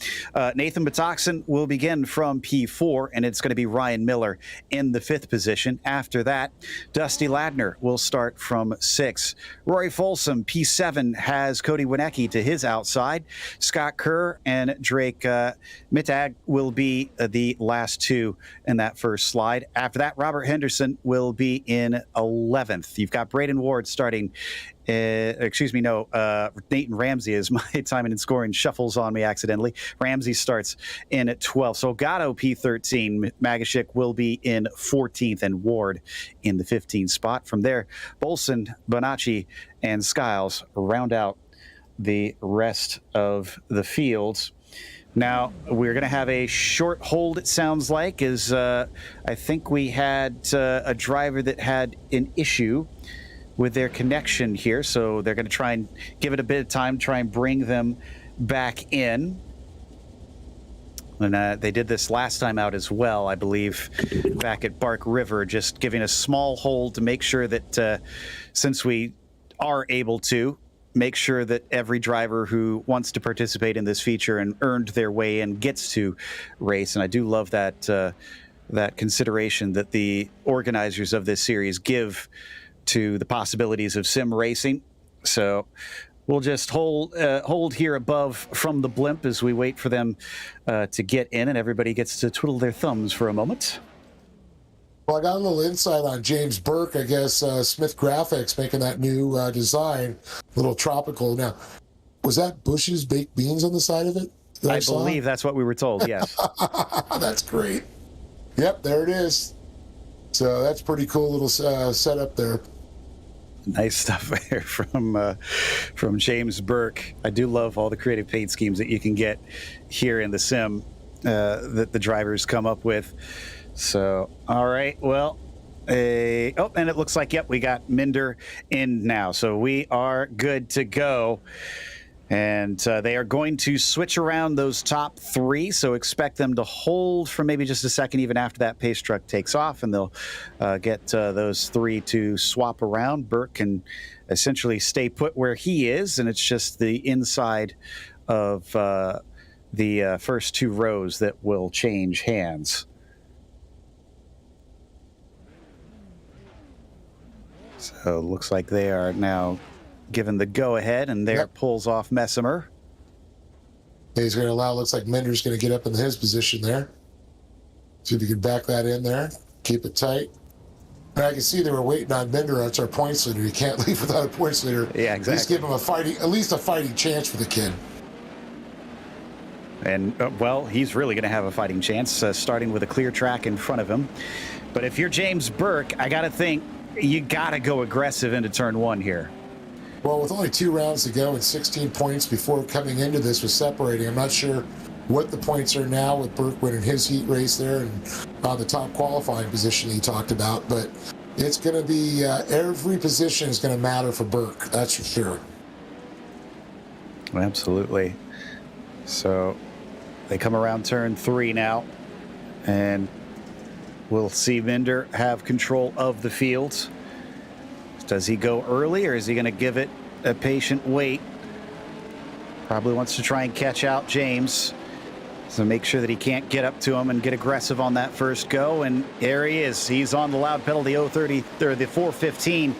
Nathan Batoxin will begin from P4, and it's going to be Ryan Miller in the 5th position. After that, Dusty Ladner will start from 6. Rory Folsom, P7, has Cody Winecki to his outside. Scott Kerr and Drake Mittag will be the last 2 in that first slide. After that, Robert Henderson will be in 11th. You've got Braden Ward starting. Nathan Ramsey is my timing and scoring shuffles on me accidentally. Ramsey starts in at 12. So Gatto P13. Magashik will be in 14th and Ward in the 15th spot. From there, Bolson, Bonacci, and Skiles round out the rest of the fields. Now, we're going to have a short hold, it sounds like, as I think we had a driver that had an issue with their connection here. So they're going to try and give it a bit of time, try and bring them back in. And they did this last time out as well, I believe, back at Bark River, just giving a small hold to make sure that since we are able to, make sure that every driver who wants to participate in this feature and earned their way in gets to race. And I do love that that consideration that the organizers of this series give to the possibilities of sim racing. So we'll just hold here above from the blimp as we wait for them to get in, and everybody gets to twiddle their thumbs for a moment. Well, I got a little insight on James Burke. I guess Smith Graphics making that new design, a little tropical. Now, was that Bush's baked beans on the side of it? I believe that's what we were told, yes. That's great. Yep, there it is. So that's pretty cool little setup there. Nice stuff there from James Burke. I do love all the creative paint schemes that you can get here in the sim that the drivers come up with. So, all right, well, and it looks like, yep, we got Minder in now. So we are good to go. And they are going to switch around those top three, so expect them to hold for maybe just a second even after that pace truck takes off, and they'll get those three to swap around. Burke can essentially stay put where he is, and it's just the inside of the first two rows that will change hands. So it looks like they are now given the go-ahead, and there pulls off Messimer. He's going to allow, looks like Minder's going to get up in his position there. See if you can back that in there. Keep it tight. And I can see they were waiting on Minder. That's our points leader. You can't leave without a points leader. Yeah, exactly. At least give him at least a fighting chance for the kid. And, well, he's really going to have a fighting chance, starting with a clear track in front of him. But if you're James Burke, I got to think you got to go aggressive into turn one here. Well, with only 2 rounds to go and 16 points before coming into this with separating, I'm not sure what the points are now with Burke winning his heat race there and on the top qualifying position he talked about. But it's going to be every position is going to matter for Burke. That's for sure. Absolutely. So they come around turn 3 now, and we'll see Minder have control of the field. Does he go early, or is he going to give it a patient wait? Probably wants to try and catch out James, so make sure that he can't get up to him and get aggressive on that first go. And there he is. He's on the loud pedal. The 030 or the 415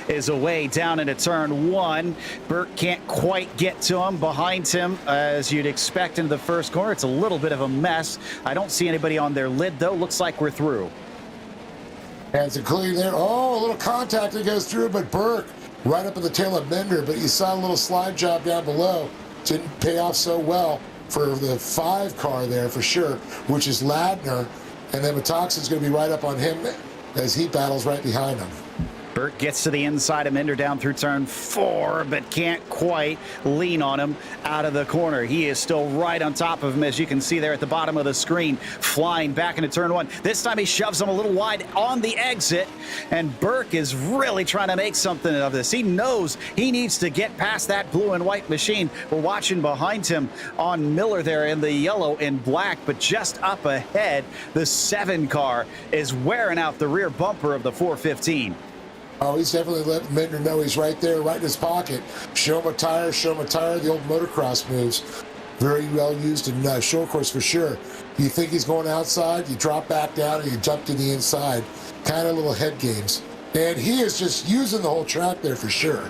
is away down into turn 1. Burke can't quite get to him. Behind him, as you'd expect into the first corner, it's a little bit of a mess. I don't see anybody on their lid, though. Looks like we're through. Hands are clean there. Oh, a little contact that goes through, but Burke right up in the tail of Minder. But you saw a little slide job down below. Didn't pay off so well for the 5 car there for sure, which is Ladner. And then Metoxin's going to be right up on him as he battles right behind him. Burke gets to the inside of Minder down through turn 4, but can't quite lean on him out of the corner. He is still right on top of him, as you can see there at the bottom of the screen, flying back into turn 1. This time he shoves him a little wide on the exit, and Burke is really trying to make something of this. He knows he needs to get past that blue and white machine. We're watching behind him on Miller there in the yellow and black, but just up ahead, the 7 car is wearing out the rear bumper of the 415. Oh, he's definitely letting Minder know he's right there, right in his pocket. Show him a tire, the old motocross moves. Very well used in short course for sure. You think he's going outside, you drop back down, and you jump to the inside. Kind of little head games. And he is just using the whole track there for sure.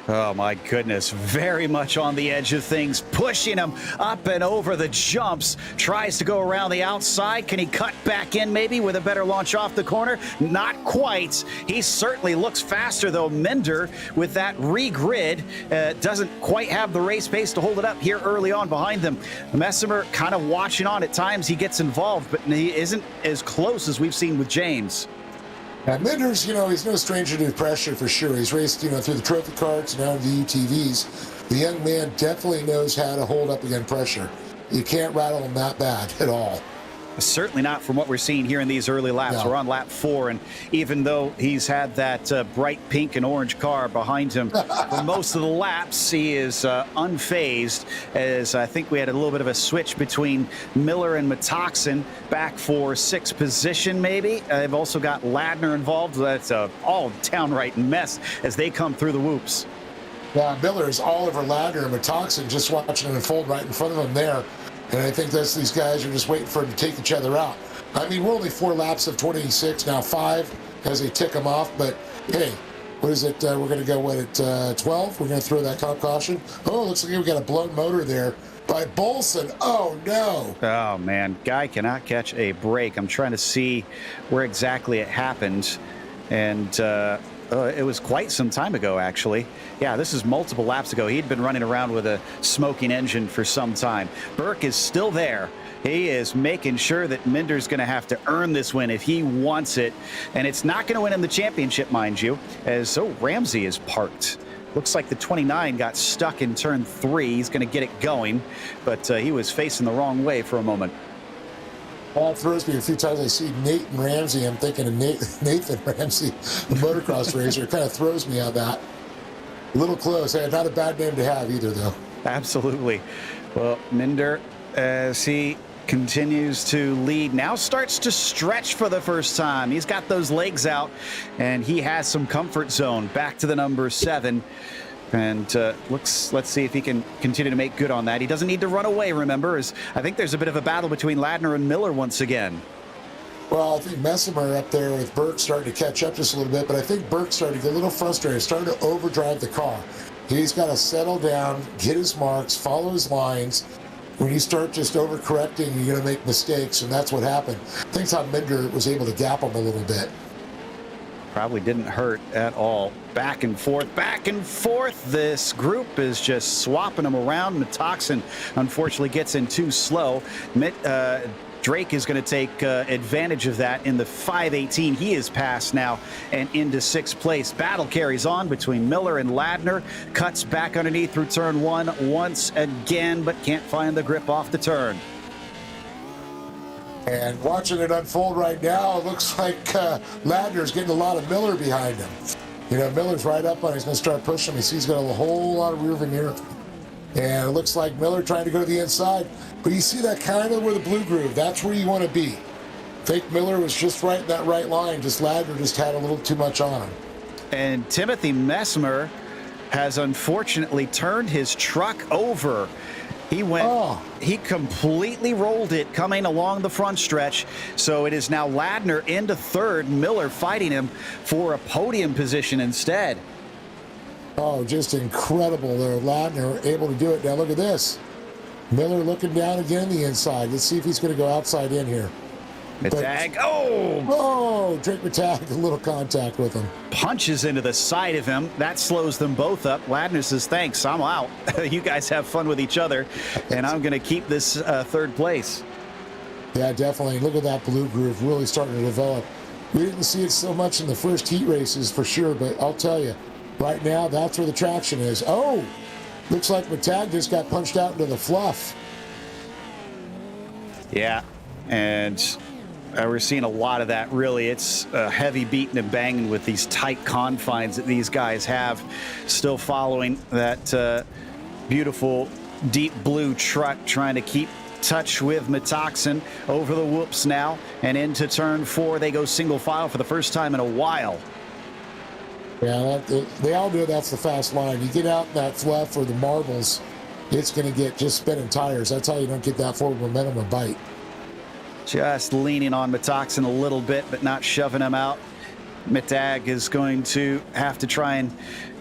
Oh, my goodness. Very much on the edge of things, pushing him up and over the jumps. Tries to go around the outside. Can he cut back in maybe with a better launch off the corner? Not quite. He certainly looks faster, though. Minder, with that regrid, doesn't quite have the race pace to hold it up here early on behind them. Messimer kind of watching on at times. He gets involved, but he isn't as close as we've seen with James. And Minder's, he's no stranger to pressure for sure. He's raced, through the trophy carts and now the UTVs. The young man definitely knows how to hold up against pressure. You can't rattle him that bad at all. Certainly not from what we're seeing here in these early laps. No. We're on lap 4, and even though he's had that bright pink and orange car behind him for most of the laps, he is unfazed, as I think we had a little bit of a switch between Miller and Metoxen back for 6th position, maybe. They've also got Ladner involved. That's a all downright mess as they come through the whoops. Yeah, Miller is all over Ladner and Metoxen, just watching it unfold right in front of him there. And I think these guys are just waiting for them to take each other out. I mean, we're only 4 laps of 26, now 5 as they tick them off. But, hey, what is it? We're going to go, at 12? We're going to throw that caution. Oh, looks like we got a blown motor there by Bolson. Oh, no. Oh, man. Guy cannot catch a break. I'm trying to see where exactly it happened. And it was quite some time ago, actually. Yeah, this is multiple laps ago. He'd been running around with a smoking engine for some time. Burke is still there. He is making sure that Minder's going to have to earn this win if he wants it. And it's not going to win him the championship, mind you, as, Ramsey is parked. Looks like the 29 got stuck in turn 3. He's going to get it going, but he was facing the wrong way for a moment. All throws me a few times. I see Nathan Ramsey. I'm thinking of Nathan Ramsey, the motocross racer. It kind of throws me on that. A little close. Hey, not a bad name to have either, though. Absolutely. Well, Minder, as he continues to lead, now starts to stretch for the first time. He's got those legs out, and he has some comfort zone. Back to the number 7. And let's see if he can continue to make good on that. He doesn't need to run away, remember, as I think there's a bit of a battle between Ladner and Miller once again. Well, I think Messimer up there with Burke starting to catch up just a little bit, but I think Burke's starting to get a little frustrated, starting to overdrive the car. He's got to settle down, get his marks, follow his lines. When you start just overcorrecting, you're going to make mistakes, and that's what happened. I think Tom Minder was able to gap him a little bit. Probably didn't hurt at all. Back and forth, back and forth. This group is just swapping them around. Metoxen, unfortunately, gets in too slow. Drake is going to take advantage of that in the 518. He is passed now and into 6th place. Battle carries on between Miller and Ladner. Cuts back underneath through turn 1 once again, but can't find the grip off the turn. And watching it unfold right now, it looks like Ladner's getting a lot of Miller behind him. You know, Miller's right up on him. He's going to start pushing him. He's got a whole lot of rear veneer. And it looks like Miller trying to go to the inside. But you see that kind of where the blue groove, that's where you want to be. Fake Miller was just right in that right line. Just Ladner just had a little too much on him. And Timothy Messmer has unfortunately turned his truck over. He completely rolled it coming along the front stretch. So it is now Ladner into 3rd, Miller fighting him for a podium position instead. Oh, just incredible there. Ladner able to do it. Now look at this. Miller looking down again the inside. Let's see if he's going to go outside in here. Matag, oh, Drake Matag, a little contact with him. Punches into the side of him. That slows them both up. Ladner says, thanks, I'm out. You guys have fun with each other, and I'm going to keep this 3rd place. Yeah, definitely. Look at that blue groove really starting to develop. We didn't see it so much in the first heat races for sure, but I'll tell you, right now, that's where the traction is. Oh, looks like Matag just got punched out into the fluff. Yeah, and we're seeing a lot of that, really. It's heavy beating and banging with these tight confines that these guys have. Still following that beautiful deep blue truck, trying to keep touch with Metoxen. Over the whoops now and into turn 4. They go single file for the first time in a while. Yeah, they all know that's the fast line. You get out in that fluff or the marbles, it's going to get just spinning tires. That's how you don't get that forward momentum or bite. Just leaning on Metoxen a little bit, but not shoving him out. Mitag is going to have to try and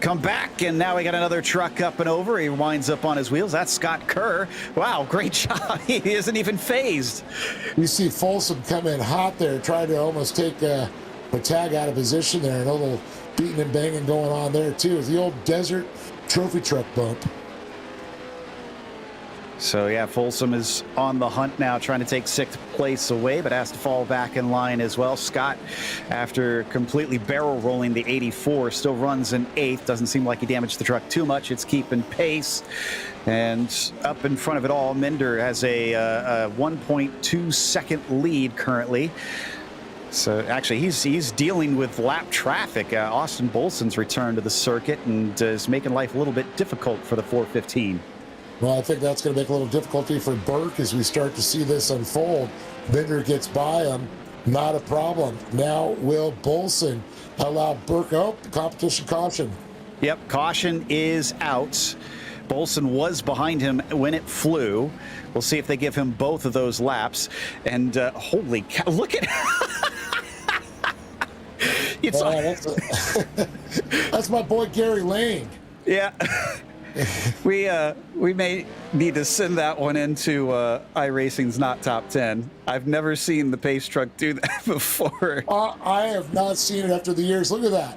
come back, and now we got another truck up and over. He winds up on his wheels. That's Scott Kerr. Wow, great job. He isn't even phased. You see Folsom come in hot there, trying to almost take Mitag out of position there, and a little beating and banging going on there too. The old desert trophy truck bump. So yeah, Folsom is on the hunt now, trying to take 6th place away, but has to fall back in line as well. Scott, after completely barrel rolling the 84, still runs in 8th. Doesn't seem like he damaged the truck too much. It's keeping pace. And up in front of it all, Minder has a 1.2 second lead currently. So actually, he's dealing with lap traffic. Austin Bolson's returned to the circuit and is making life a little bit difficult for the 415. Well, I think that's going to make a little difficulty for Burke as we start to see this unfold. Binder gets by him, not a problem. Now will Bolson allow Burke out? Competition caution. Yep, caution is out. Bolson was behind him when it flew. We'll see if they give him both of those laps. And holy cow, look at it's that's my boy Gary Lane. Yeah. We may need to send that one into iRacing's Not Top 10. I've never seen the pace truck do that before. I have not seen it after the years. Look at that.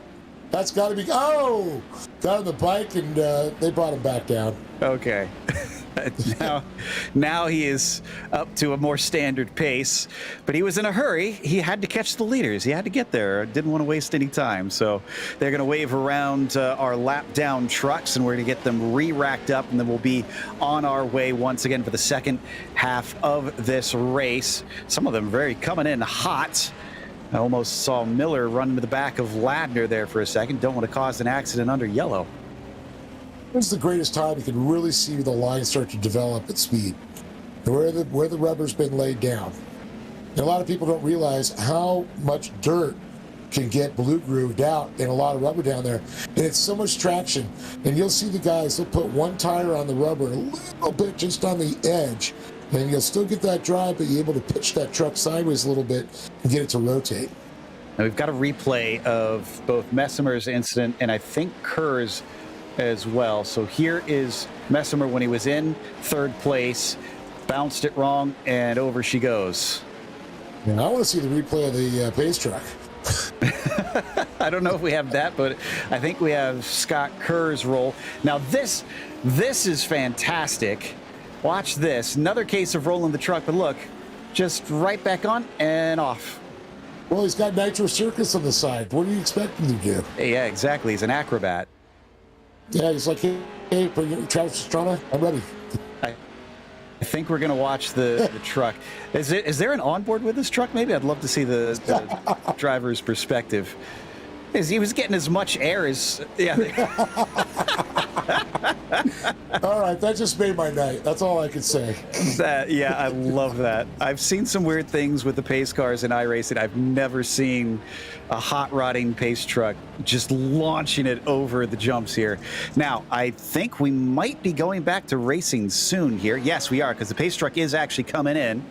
That's got to be... Oh! Got on the bike, and they brought him back down. Okay. Now he is up to a more standard pace, but he was in a hurry. He had to catch the leaders. He had to get there. Didn't want to waste any time. So they're going to wave around our lap down trucks, and we're going to get them re-racked up, and then we'll be on our way once again for the second half of this race. Some of them very coming in hot. I almost saw Miller run into the back of Ladner there for a second. Don't want to cause an accident under yellow. This is the greatest time you can really see the line start to develop at speed, where the rubber's been laid down. And a lot of people don't realize how much dirt can get blue grooved out and a lot of rubber down there. And it's so much traction. And you'll see the guys, they'll put one tire on the rubber, a little bit just on the edge, and you'll still get that drive, but you're able to pitch that truck sideways a little bit and get it to rotate. Now we've got a replay of both Messimer's incident and I think Kerr's as well. So here is Messimer when he was in 3rd place, bounced it wrong, and over she goes. Yeah, I want to see the replay of the pace truck. I don't know if we have that, but I think we have Scott Kerr's roll. Now this is fantastic. Watch this. Another case of rolling the truck, but look, just right back on and off. Well, he's got Nitro Circus on the side. What do you expect him to do? Yeah, exactly. He's an acrobat. Yeah, he's like, hey, Travis Pastrana, I'm ready. I think we're going to watch the truck. Is there an onboard with this truck? Maybe I'd love to see the driver's perspective. He was getting as much air as... Yeah. All right, that just made my night. That's all I could say. Yeah, I love that. I've seen some weird things with the pace cars in iRacing. I've never seen a hot rodding pace truck just launching it over the jumps here. Now, I think we might be going back to racing soon here. Yes, we are, because the pace truck is actually coming in.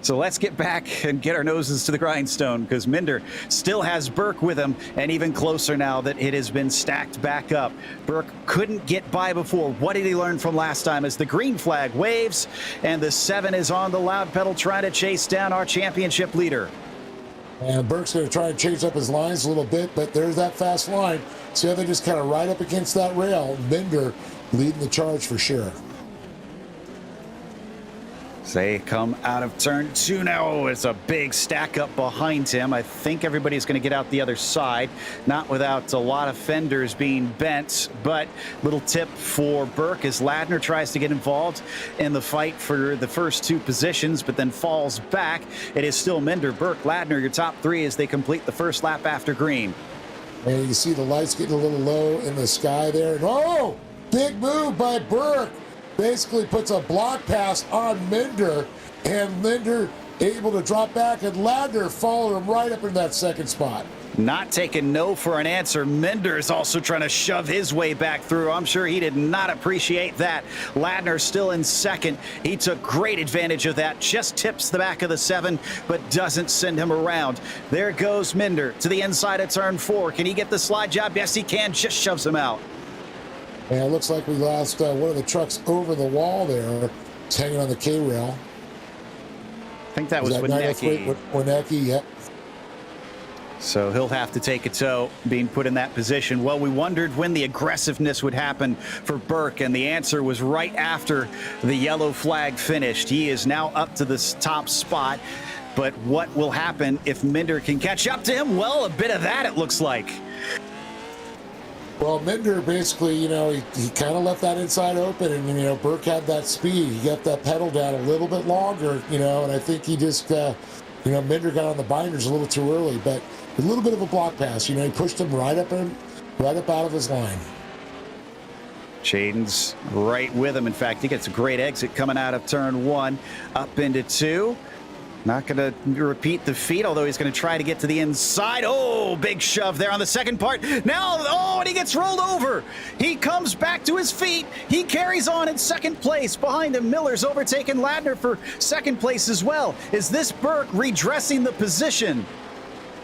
So let's get back and get our noses to the grindstone, because Minder still has Burke with him, and even closer now that it has been stacked back up. Burke couldn't get by before. What did he learn from last time as the green flag waves and the 7 is on the loud pedal trying to chase down our championship leader? And Burke's going to try and change up his lines a little bit, but there's that fast line. See how they just kind of ride up against that rail. Minder leading the charge for sure. They come out of turn 2 now. It's a big stack up behind him. I think everybody's going to get out the other side, not without a lot of fenders being bent. But little tip for Burke as Ladner tries to get involved in the fight for the first 2 positions, but then falls back. It is still Minder, Burke, Ladner, your top 3 as they complete the first lap after green. And you see the lights getting a little low in the sky there. And oh, big move by Burke. Basically puts a block pass on Minder, and Minder able to drop back, and Ladner followed him right up in that 2nd spot. Not taking no for an answer. Minder is also trying to shove his way back through. I'm sure he did not appreciate that. Ladner still in 2nd. He took great advantage of that. Just tips the back of the 7, but doesn't send him around. There goes Minder to the inside of turn 4. Can he get the slide job? Yes, he can. Just shoves him out. And it looks like we lost one of the trucks over the wall there. It's hanging on the K-rail. I think that was Winnecki. Winnecki, yep. So he'll have to take a tow being put in that position. Well, we wondered when the aggressiveness would happen for Burke, and the answer was right after the yellow flag finished. He is now up to this top spot. But what will happen if Minder can catch up to him? Well, a bit of that, it looks like. Well, Minder basically, he kind of left that inside open, and, Burke had that speed. He got that pedal down a little bit longer, and I think he just, Minder got on the binders a little too early, but a little bit of a block pass. He pushed him right up out of his line. Chaden's right with him. In fact, he gets a great exit coming out of turn 1, up into 2. Not going to repeat the feat, although he's going to try to get to the inside. Oh, big shove there on the second part. Now, and he gets rolled over. He comes back to his feet. He carries on in second place. Behind him, Miller's overtaken Ladner for second place as well. Is this Burke redressing the position?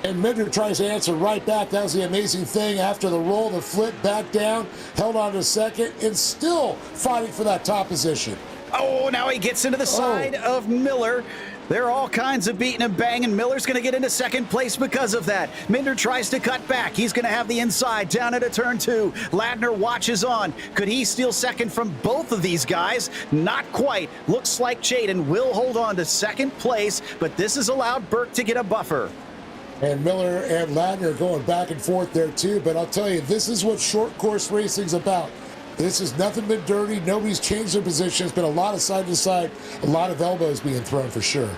And Minder tries to answer right back. That was the amazing thing. After the roll, the flip back down, held on to second, and still fighting for that top position. Oh, now he gets into the side of Miller. They're all kinds of beating and banging. Miller's going to get into second place because of that. Minder tries to cut back. He's going to have the inside down into turn 2. Ladner watches on. Could he steal second from both of these guys? Not quite. Looks like Chaden will hold on to second place, but this has allowed Burke to get a buffer. And Miller and Ladner are going back and forth there too, but I'll tell you, this is what short course racing's about. This has nothing been dirty. Nobody's changed their position. It's been a lot of side to side, a lot of elbows being thrown for sure.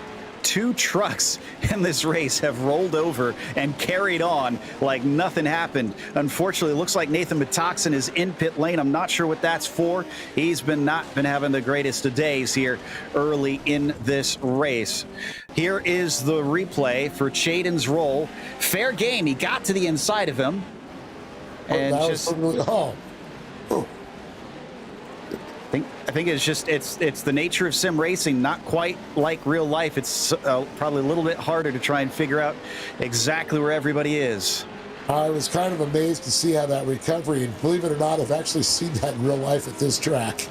2 trucks in this race have rolled over and carried on like nothing happened. Unfortunately, it looks like Nathan Metoxen is in pit lane. I'm not sure what that's for. He's not been having the greatest of days here early in this race. Here is the replay for Chaden's roll. Fair game. He got to the inside of him. And I think it's just it's the nature of sim racing, not quite like real life. It's probably a little bit harder to try and figure out exactly where everybody is. I was kind of amazed to see how that recovery, and believe it or not, I've actually seen that in real life at this track.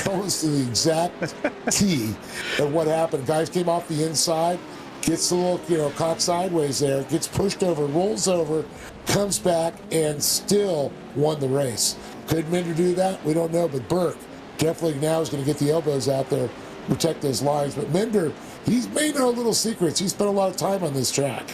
Almost to the exact T of what happened. Guys came off the inside, gets a little, caught sideways there, gets pushed over, rolls over, comes back, and still won the race. Could Minder do that? We don't know, but Burke definitely now is going to get the elbows out there, protect those lines. But Minder, he's made no little secrets. He spent a lot of time on this track.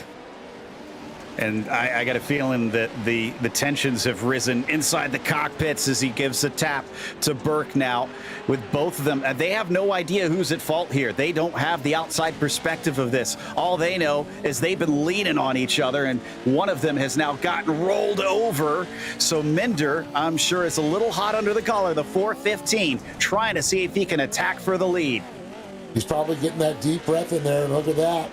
And I got a feeling that the tensions have risen inside the cockpits as he gives a tap to Burke now with both of them. They have no idea who's at fault here. They don't have the outside perspective of this. All they know is they've been leaning on each other, and one of them has now gotten rolled over. So Minder, I'm sure, is a little hot under the collar, the 415, trying to see if he can attack for the lead. He's probably getting that deep breath in there, and look at that.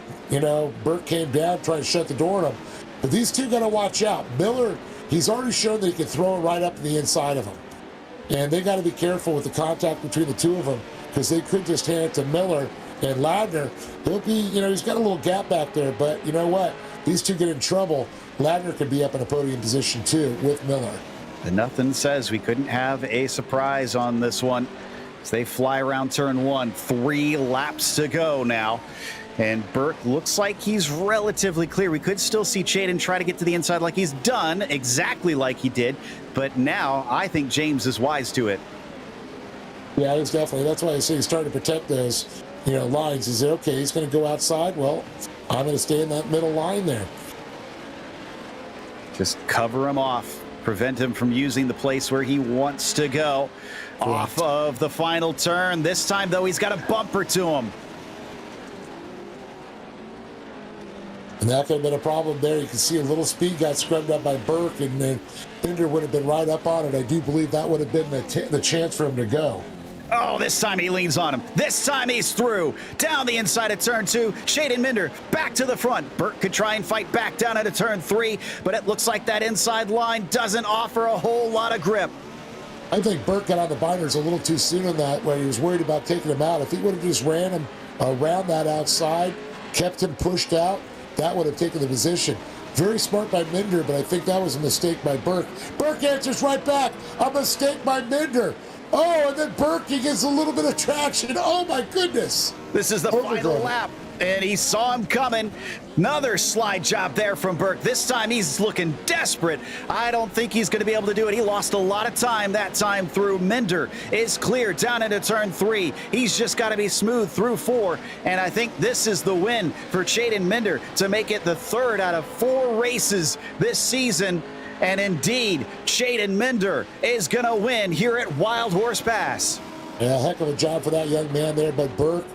Burke came down, trying to shut the door on him. But these two got to watch out. Miller, he's already shown that he can throw it right up to the inside of him. And they got to be careful with the contact between the two of them, because they could just hand it to Miller. And Ladner, he'll be, he's got a little gap back there, but you know what? These two get in trouble. Ladner could be up in a podium position too with Miller. And nothing says we couldn't have a surprise on this one as they fly around turn 1. 3 laps to go now. And Burke looks like he's relatively clear. We could still see Chaden try to get to the inside like he's done, exactly like he did. But now I think James is wise to it. Yeah, he's definitely. That's why I say he's trying to protect those, lines. Is it okay? He's going to go outside. Well, I'm going to stay in that middle line there. Just cover him off, prevent him from using the place where he wants to go. Correct. Off of the final turn. This time, though, he's got a bumper to him. And that could have been a problem there. You can see a little speed got scrubbed up by Burke, and then Minder would have been right up on it. I do believe that would have been the chance for him to go. Oh, this time he leans on him. This time he's through. Down the inside of turn 2. Chaden Minder back to the front. Burke could try and fight back down into turn 3, but it looks like that inside line doesn't offer a whole lot of grip. I think Burke got on the binders a little too soon on that when he was worried about taking him out. If he would have just ran him around that outside, kept him pushed out, that would have taken the position. Very smart by Minder, but I think that was a mistake by Burke. Burke answers right back. A mistake by Minder. Oh, and then Burke, he gets a little bit of traction. Oh, my goodness. This is the final lap. and he saw him coming. Another slide job there from Burke. This time he's looking desperate. I don't think he's going to be able to do it. He lost a lot of time that time through. Minder is clear down into turn 3. He's just got to be smooth through 4, and I think this is the win for Chaden Minder to make it the 3rd out of 4 races this season. And indeed, Chaden Minder is going to win here at Wild Horse Pass. Yeah, heck of a job for that young man there, but Burke,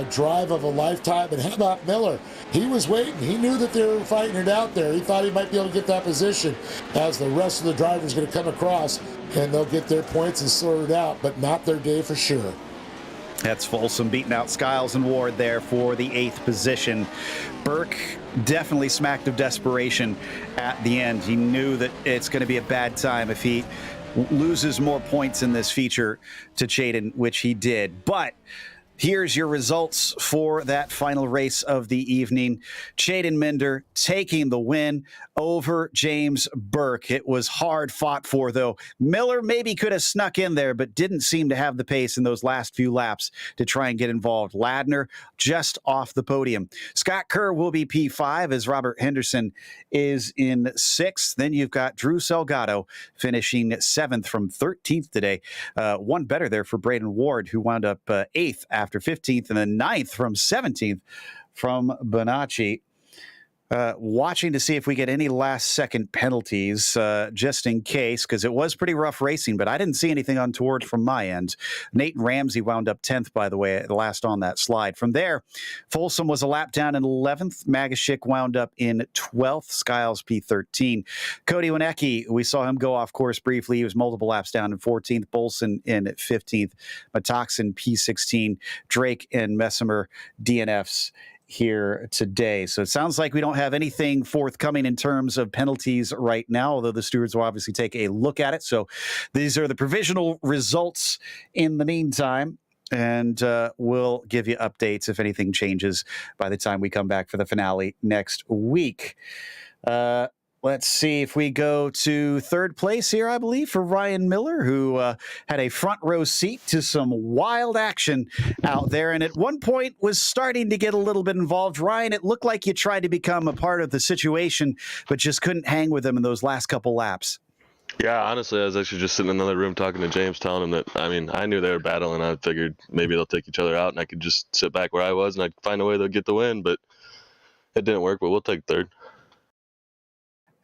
drive of a lifetime. And how about Miller? He was waiting. He knew that they were fighting it out there. He thought he might be able to get that position as the rest of the drivers going to come across, and they'll get their points and sort it out, but not their day for sure. That's Folsom beating out Skiles and Ward there for the 8th position. Burke definitely smacked of desperation at the end. He knew that it's going to be a bad time if he loses more points in this feature to Chaden, which he did. But here's your results for that final race of the evening. Chaden Minder taking the win over James Burke. It was hard fought for, though. Miller maybe could have snuck in there, but didn't seem to have the pace in those last few laps to try and get involved. Ladner just off the podium. Scott Kerr will be P5 as Robert Henderson is in 6th. Then you've got Drew Salgado finishing 7th from 13th today. One better there for Braden Ward, who wound up 8th after 15th, and then 9th from 17th from Bonacci. Watching to see if we get any last-second penalties, just in case, because it was pretty rough racing, but I didn't see anything untoward from my end. Nathan Ramsey wound up 10th, by the way, last on that slide. From there, Folsom was a lap down in 11th. Magashik wound up in 12th. Skiles P13. Cody Winecki, we saw him go off course briefly. He was multiple laps down in 14th. Bolson in 15th. Matoxin P16. Drake and Messimer DNFs here today. So it sounds like we don't have anything forthcoming in terms of penalties right now, although the stewards will obviously take a look at it. So these are the provisional results in the meantime, and we'll give you updates if anything changes by the time we come back for the finale next week. Let's see if we go to 3rd place here, I believe, for Ryan Miller, who had a front row seat to some wild action out there. And at one point was starting to get a little bit involved. Ryan, it looked like you tried to become a part of the situation, but just couldn't hang with them in those last couple laps. Yeah, honestly, I was actually just sitting in another room talking to James, telling him that, I knew they were battling. I figured maybe they'll take each other out and I could just sit back where I was and I'd find a way they'll get the win, but it didn't work, but we'll take 3rd.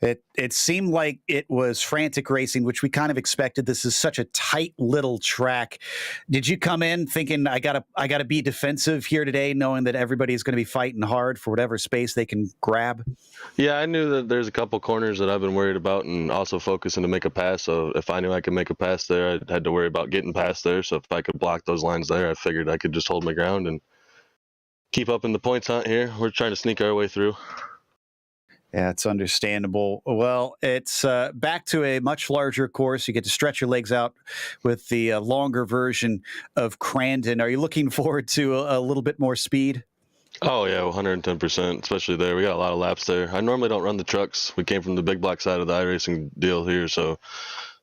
It seemed like it was frantic racing, which we kind of expected. This is such a tight little track. Did you come in thinking I gotta be defensive here today, knowing that everybody's going to be fighting hard for whatever space they can grab? Yeah, I knew that there's a couple corners that I've been worried about and also focusing to make a pass. So if I knew I could make a pass there, I had to worry about getting past there. So if I could block those lines there, I figured I could just hold my ground and keep up in the points hunt here. We're trying to sneak our way through. Yeah, it's understandable. Well, it's back to a much larger course. You get to stretch your legs out with the longer version of Crandon. Are you looking forward to a little bit more speed? Oh, yeah, 110%, especially there. We got a lot of laps there. I normally don't run the trucks. We came from the big block side of the iRacing deal here, so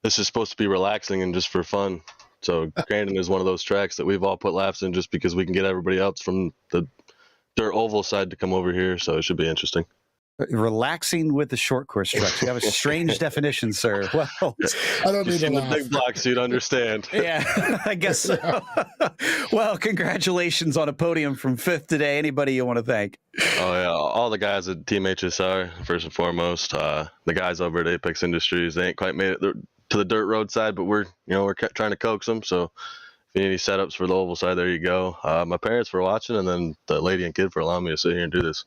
this is supposed to be relaxing and just for fun. So Crandon is one of those tracks that we've all put laps in just because we can get everybody else from the dirt oval side to come over here, so it should be interesting. Relaxing with the short course trucks. You have a strange definition, sir. Well, I don't mean to in the laugh. big blocks, you'd understand. Yeah, I guess so. Well, congratulations on a podium from 5th today. Anybody you want to thank? Oh, yeah. All the guys at Team HSR, first and foremost. The guys over at Apex Industries, they ain't quite made it to the dirt road side, but we're trying to coax them. So if you need any setups for the oval side, there you go. My parents for watching, and then the lady and kid for allowing me to sit here and do this.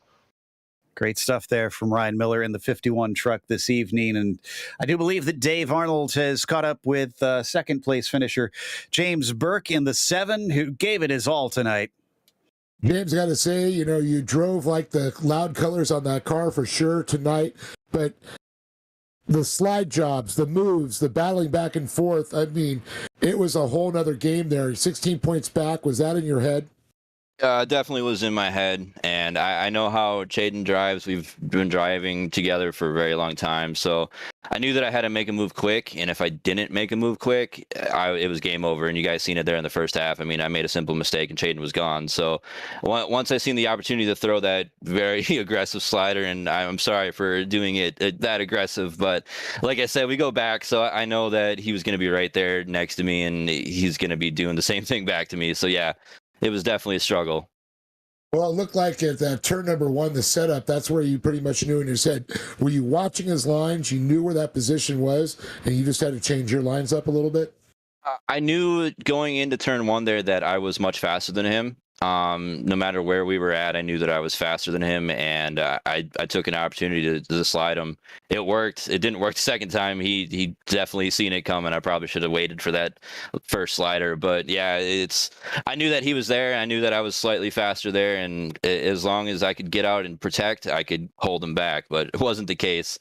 Great stuff there from Ryan Miller in the 51 truck this evening. And I do believe that Dave Arnold has caught up with 2nd place finisher James Burke in the 7, who gave it his all tonight. James, got to say, you drove like the loud colors on that car for sure tonight, but the slide jobs, the moves, the battling back and forth, it was a whole nother game there. 16 points back. Was that in your head? Definitely was in my head, and I know how Chaden drives. We've been driving together for a very long time, so I knew that I had to make a move quick, and if I didn't make a move quick, it was game over, and you guys seen it there in the first half. I mean, I made a simple mistake, and Chaden was gone. So once I seen the opportunity to throw that very aggressive slider, and I'm sorry for doing it that aggressive, but like I said, we go back, so I know that he was going to be right there next to me, and he's going to be doing the same thing back to me. So yeah, it was definitely a struggle. Well, it looked like at that turn number one, the setup, that's where you pretty much knew in your head. Were you watching his lines? You knew where that position was, and you just had to change your lines up a little bit? I knew going into turn one there that I was much faster than him. No matter where we were at, I knew that I was faster than him, and I took an opportunity to slide him. It worked. It didn't work the second time. He definitely seen it coming. I probably should have waited for that first slider, but yeah, I knew that he was there. I knew that I was slightly faster there, and as long as I could get out and protect, I could hold him back. But it wasn't the case.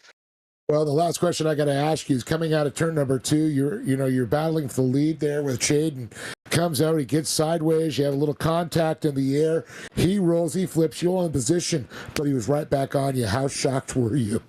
Well, the last question I got to ask you is coming out of turn number two. You're battling for the lead there with Chaden. Comes out, he gets sideways. You have a little contact in the air. He rolls, he flips you on position, but he was right back on you. How shocked were you?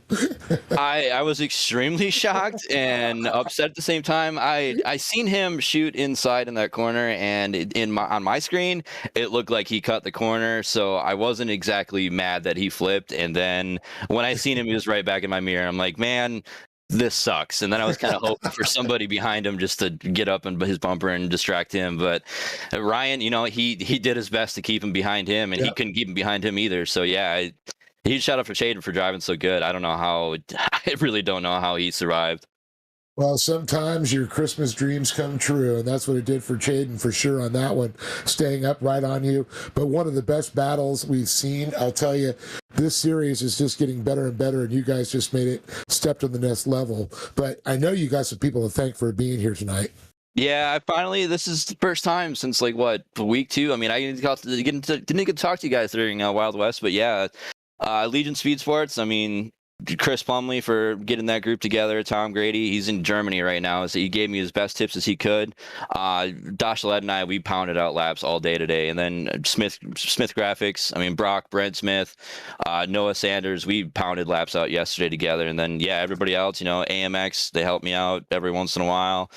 I was extremely shocked and upset at the same time. I seen him shoot inside in that corner, and on my screen, it looked like he cut the corner. So I wasn't exactly mad that he flipped. And then when I seen him, he was right back in my mirror. I'm like, man, this sucks. And then I was kind of hoping for somebody behind him just to get up in his bumper and distract him. But Ryan, he did his best to keep him behind him, and he couldn't keep him behind him either. So yeah, he shut up for Chaden for driving so good. I don't know how. I really don't know how he survived. Well, sometimes your Christmas dreams come true, and that's what it did for Chaden for sure on that one, staying up right on you. But one of the best battles we've seen, I'll tell you, this series is just getting better and better, and you guys just made it step to the next level. But I know you got some people to thank for being here tonight. Yeah, this is the first time since week 2. I mean, I didn't get to talk to you guys during Wild West, but yeah, Legion Speed Sports. I mean, Chris Plumley for getting that group together. Tom Grady, he's in Germany right now, so he gave me his best tips as he could. Dashalette and I, we pounded out laps all day today. And then Smith Graphics, I mean, Brock, Brent Smith, Noah Sanders, we pounded laps out yesterday together. And then, yeah, everybody else, AMX, they help me out every once in a while.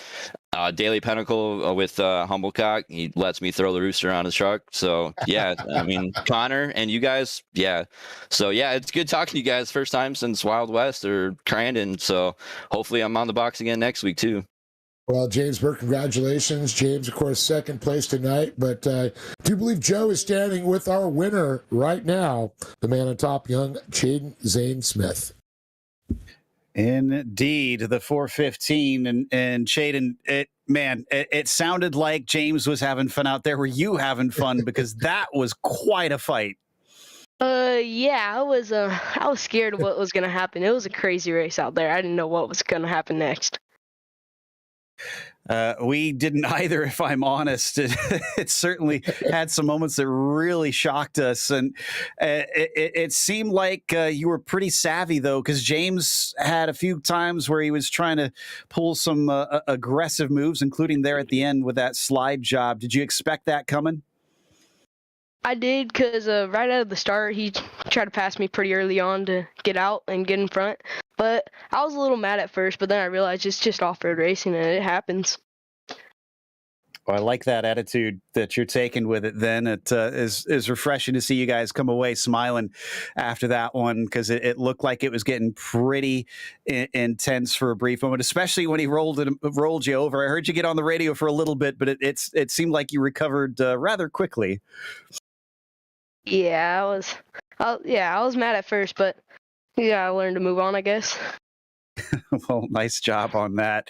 Daily Pinnacle with Humblecock, he lets me throw the rooster on his truck. So yeah, I mean, Connor and you guys, yeah. So yeah, it's good talking to you guys. First time since Wild West or Crandon. So hopefully I'm on the box again next week too. Well, James Burke, congratulations. James, of course, second place tonight. But do you believe Joe is standing with our winner right now, the man on top, young Chaden Zane Smith? Indeed, the 415 and Chaden, it sounded like James was having fun out there. Were you having fun? Because that was quite a fight. Yeah, I was scared of what was going to happen. It was a crazy race out there. I didn't know what was going to happen next. We didn't either, if I'm honest. It certainly had some moments that really shocked us. And it seemed like you were pretty savvy, though, because James had a few times where he was trying to pull some aggressive moves, including there at the end with that slide job. Did you expect that coming? I did, because right out of the start, he tried to pass me pretty early on to get out and get in front. But I was a little mad at first, but then I realized it's just off-road racing, and it happens. Well, I like that attitude that you're taking with it then. It is refreshing to see you guys come away smiling after that one, because it looked like it was getting pretty intense for a brief moment, especially when he rolled you over. I heard you get on the radio for a little bit, but it seemed like you recovered rather quickly. Yeah, I was mad at first, but yeah, I learned to move on, I guess. Well, nice job on that.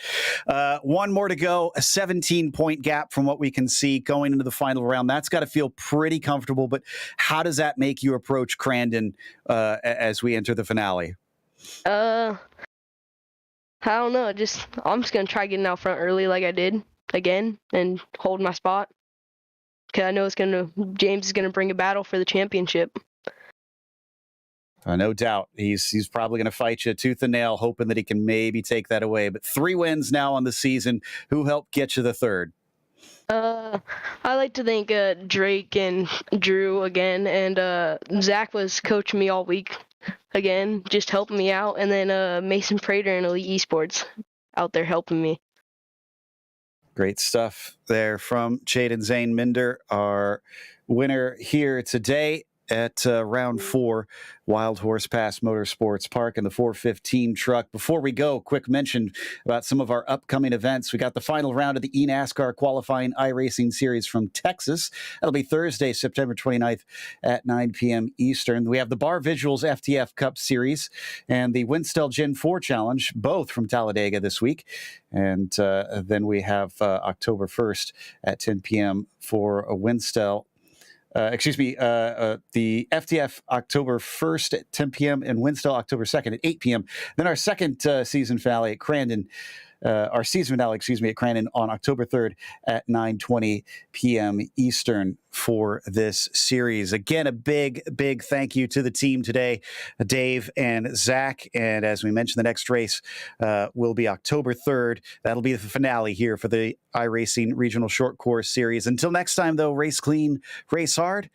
One more to go, a 17-point gap from what we can see going into the final round. That's got to feel pretty comfortable, but how does that make you approach Crandon as we enter the finale? I don't know. I'm just going to try getting out front early like I did again and hold my spot. Because I know James is going to bring a battle for the championship. No doubt. He's probably going to fight you tooth and nail, hoping that he can maybe take that away. But 3 wins now on the season. Who helped get you the third? I like to thank Drake and Drew again, and Zach was coaching me all week again, just helping me out, and then Mason Prater and Elite Esports out there helping me. Great stuff there from Jaden Zane Minder, our winner here today at round 4, Wild Horse Pass Motorsports Park in the 415 truck. Before we go, quick mention about some of our upcoming events. We got the final round of the eNASCAR qualifying iRacing series from Texas. That'll be Thursday, September 29th at 9 p.m. Eastern. We have the Bar Visuals FTF Cup Series and the Winstel Gen 4 Challenge, both from Talladega this week. And then we have October 1st at 10 p.m. for a Winstel. The FTF October 1st at 10 p.m. and Winstel October 2nd at 8 p.m. Then our second season finale at Crandon, at Crandon on October 3rd at 9:20 p.m. Eastern for this series. Again, a big thank you to the team today, Dave and Zach. And as we mentioned, the next race will be October 3rd. That'll be the finale here for the iRacing Regional Short Course Series. Until next time, though, race clean, race hard,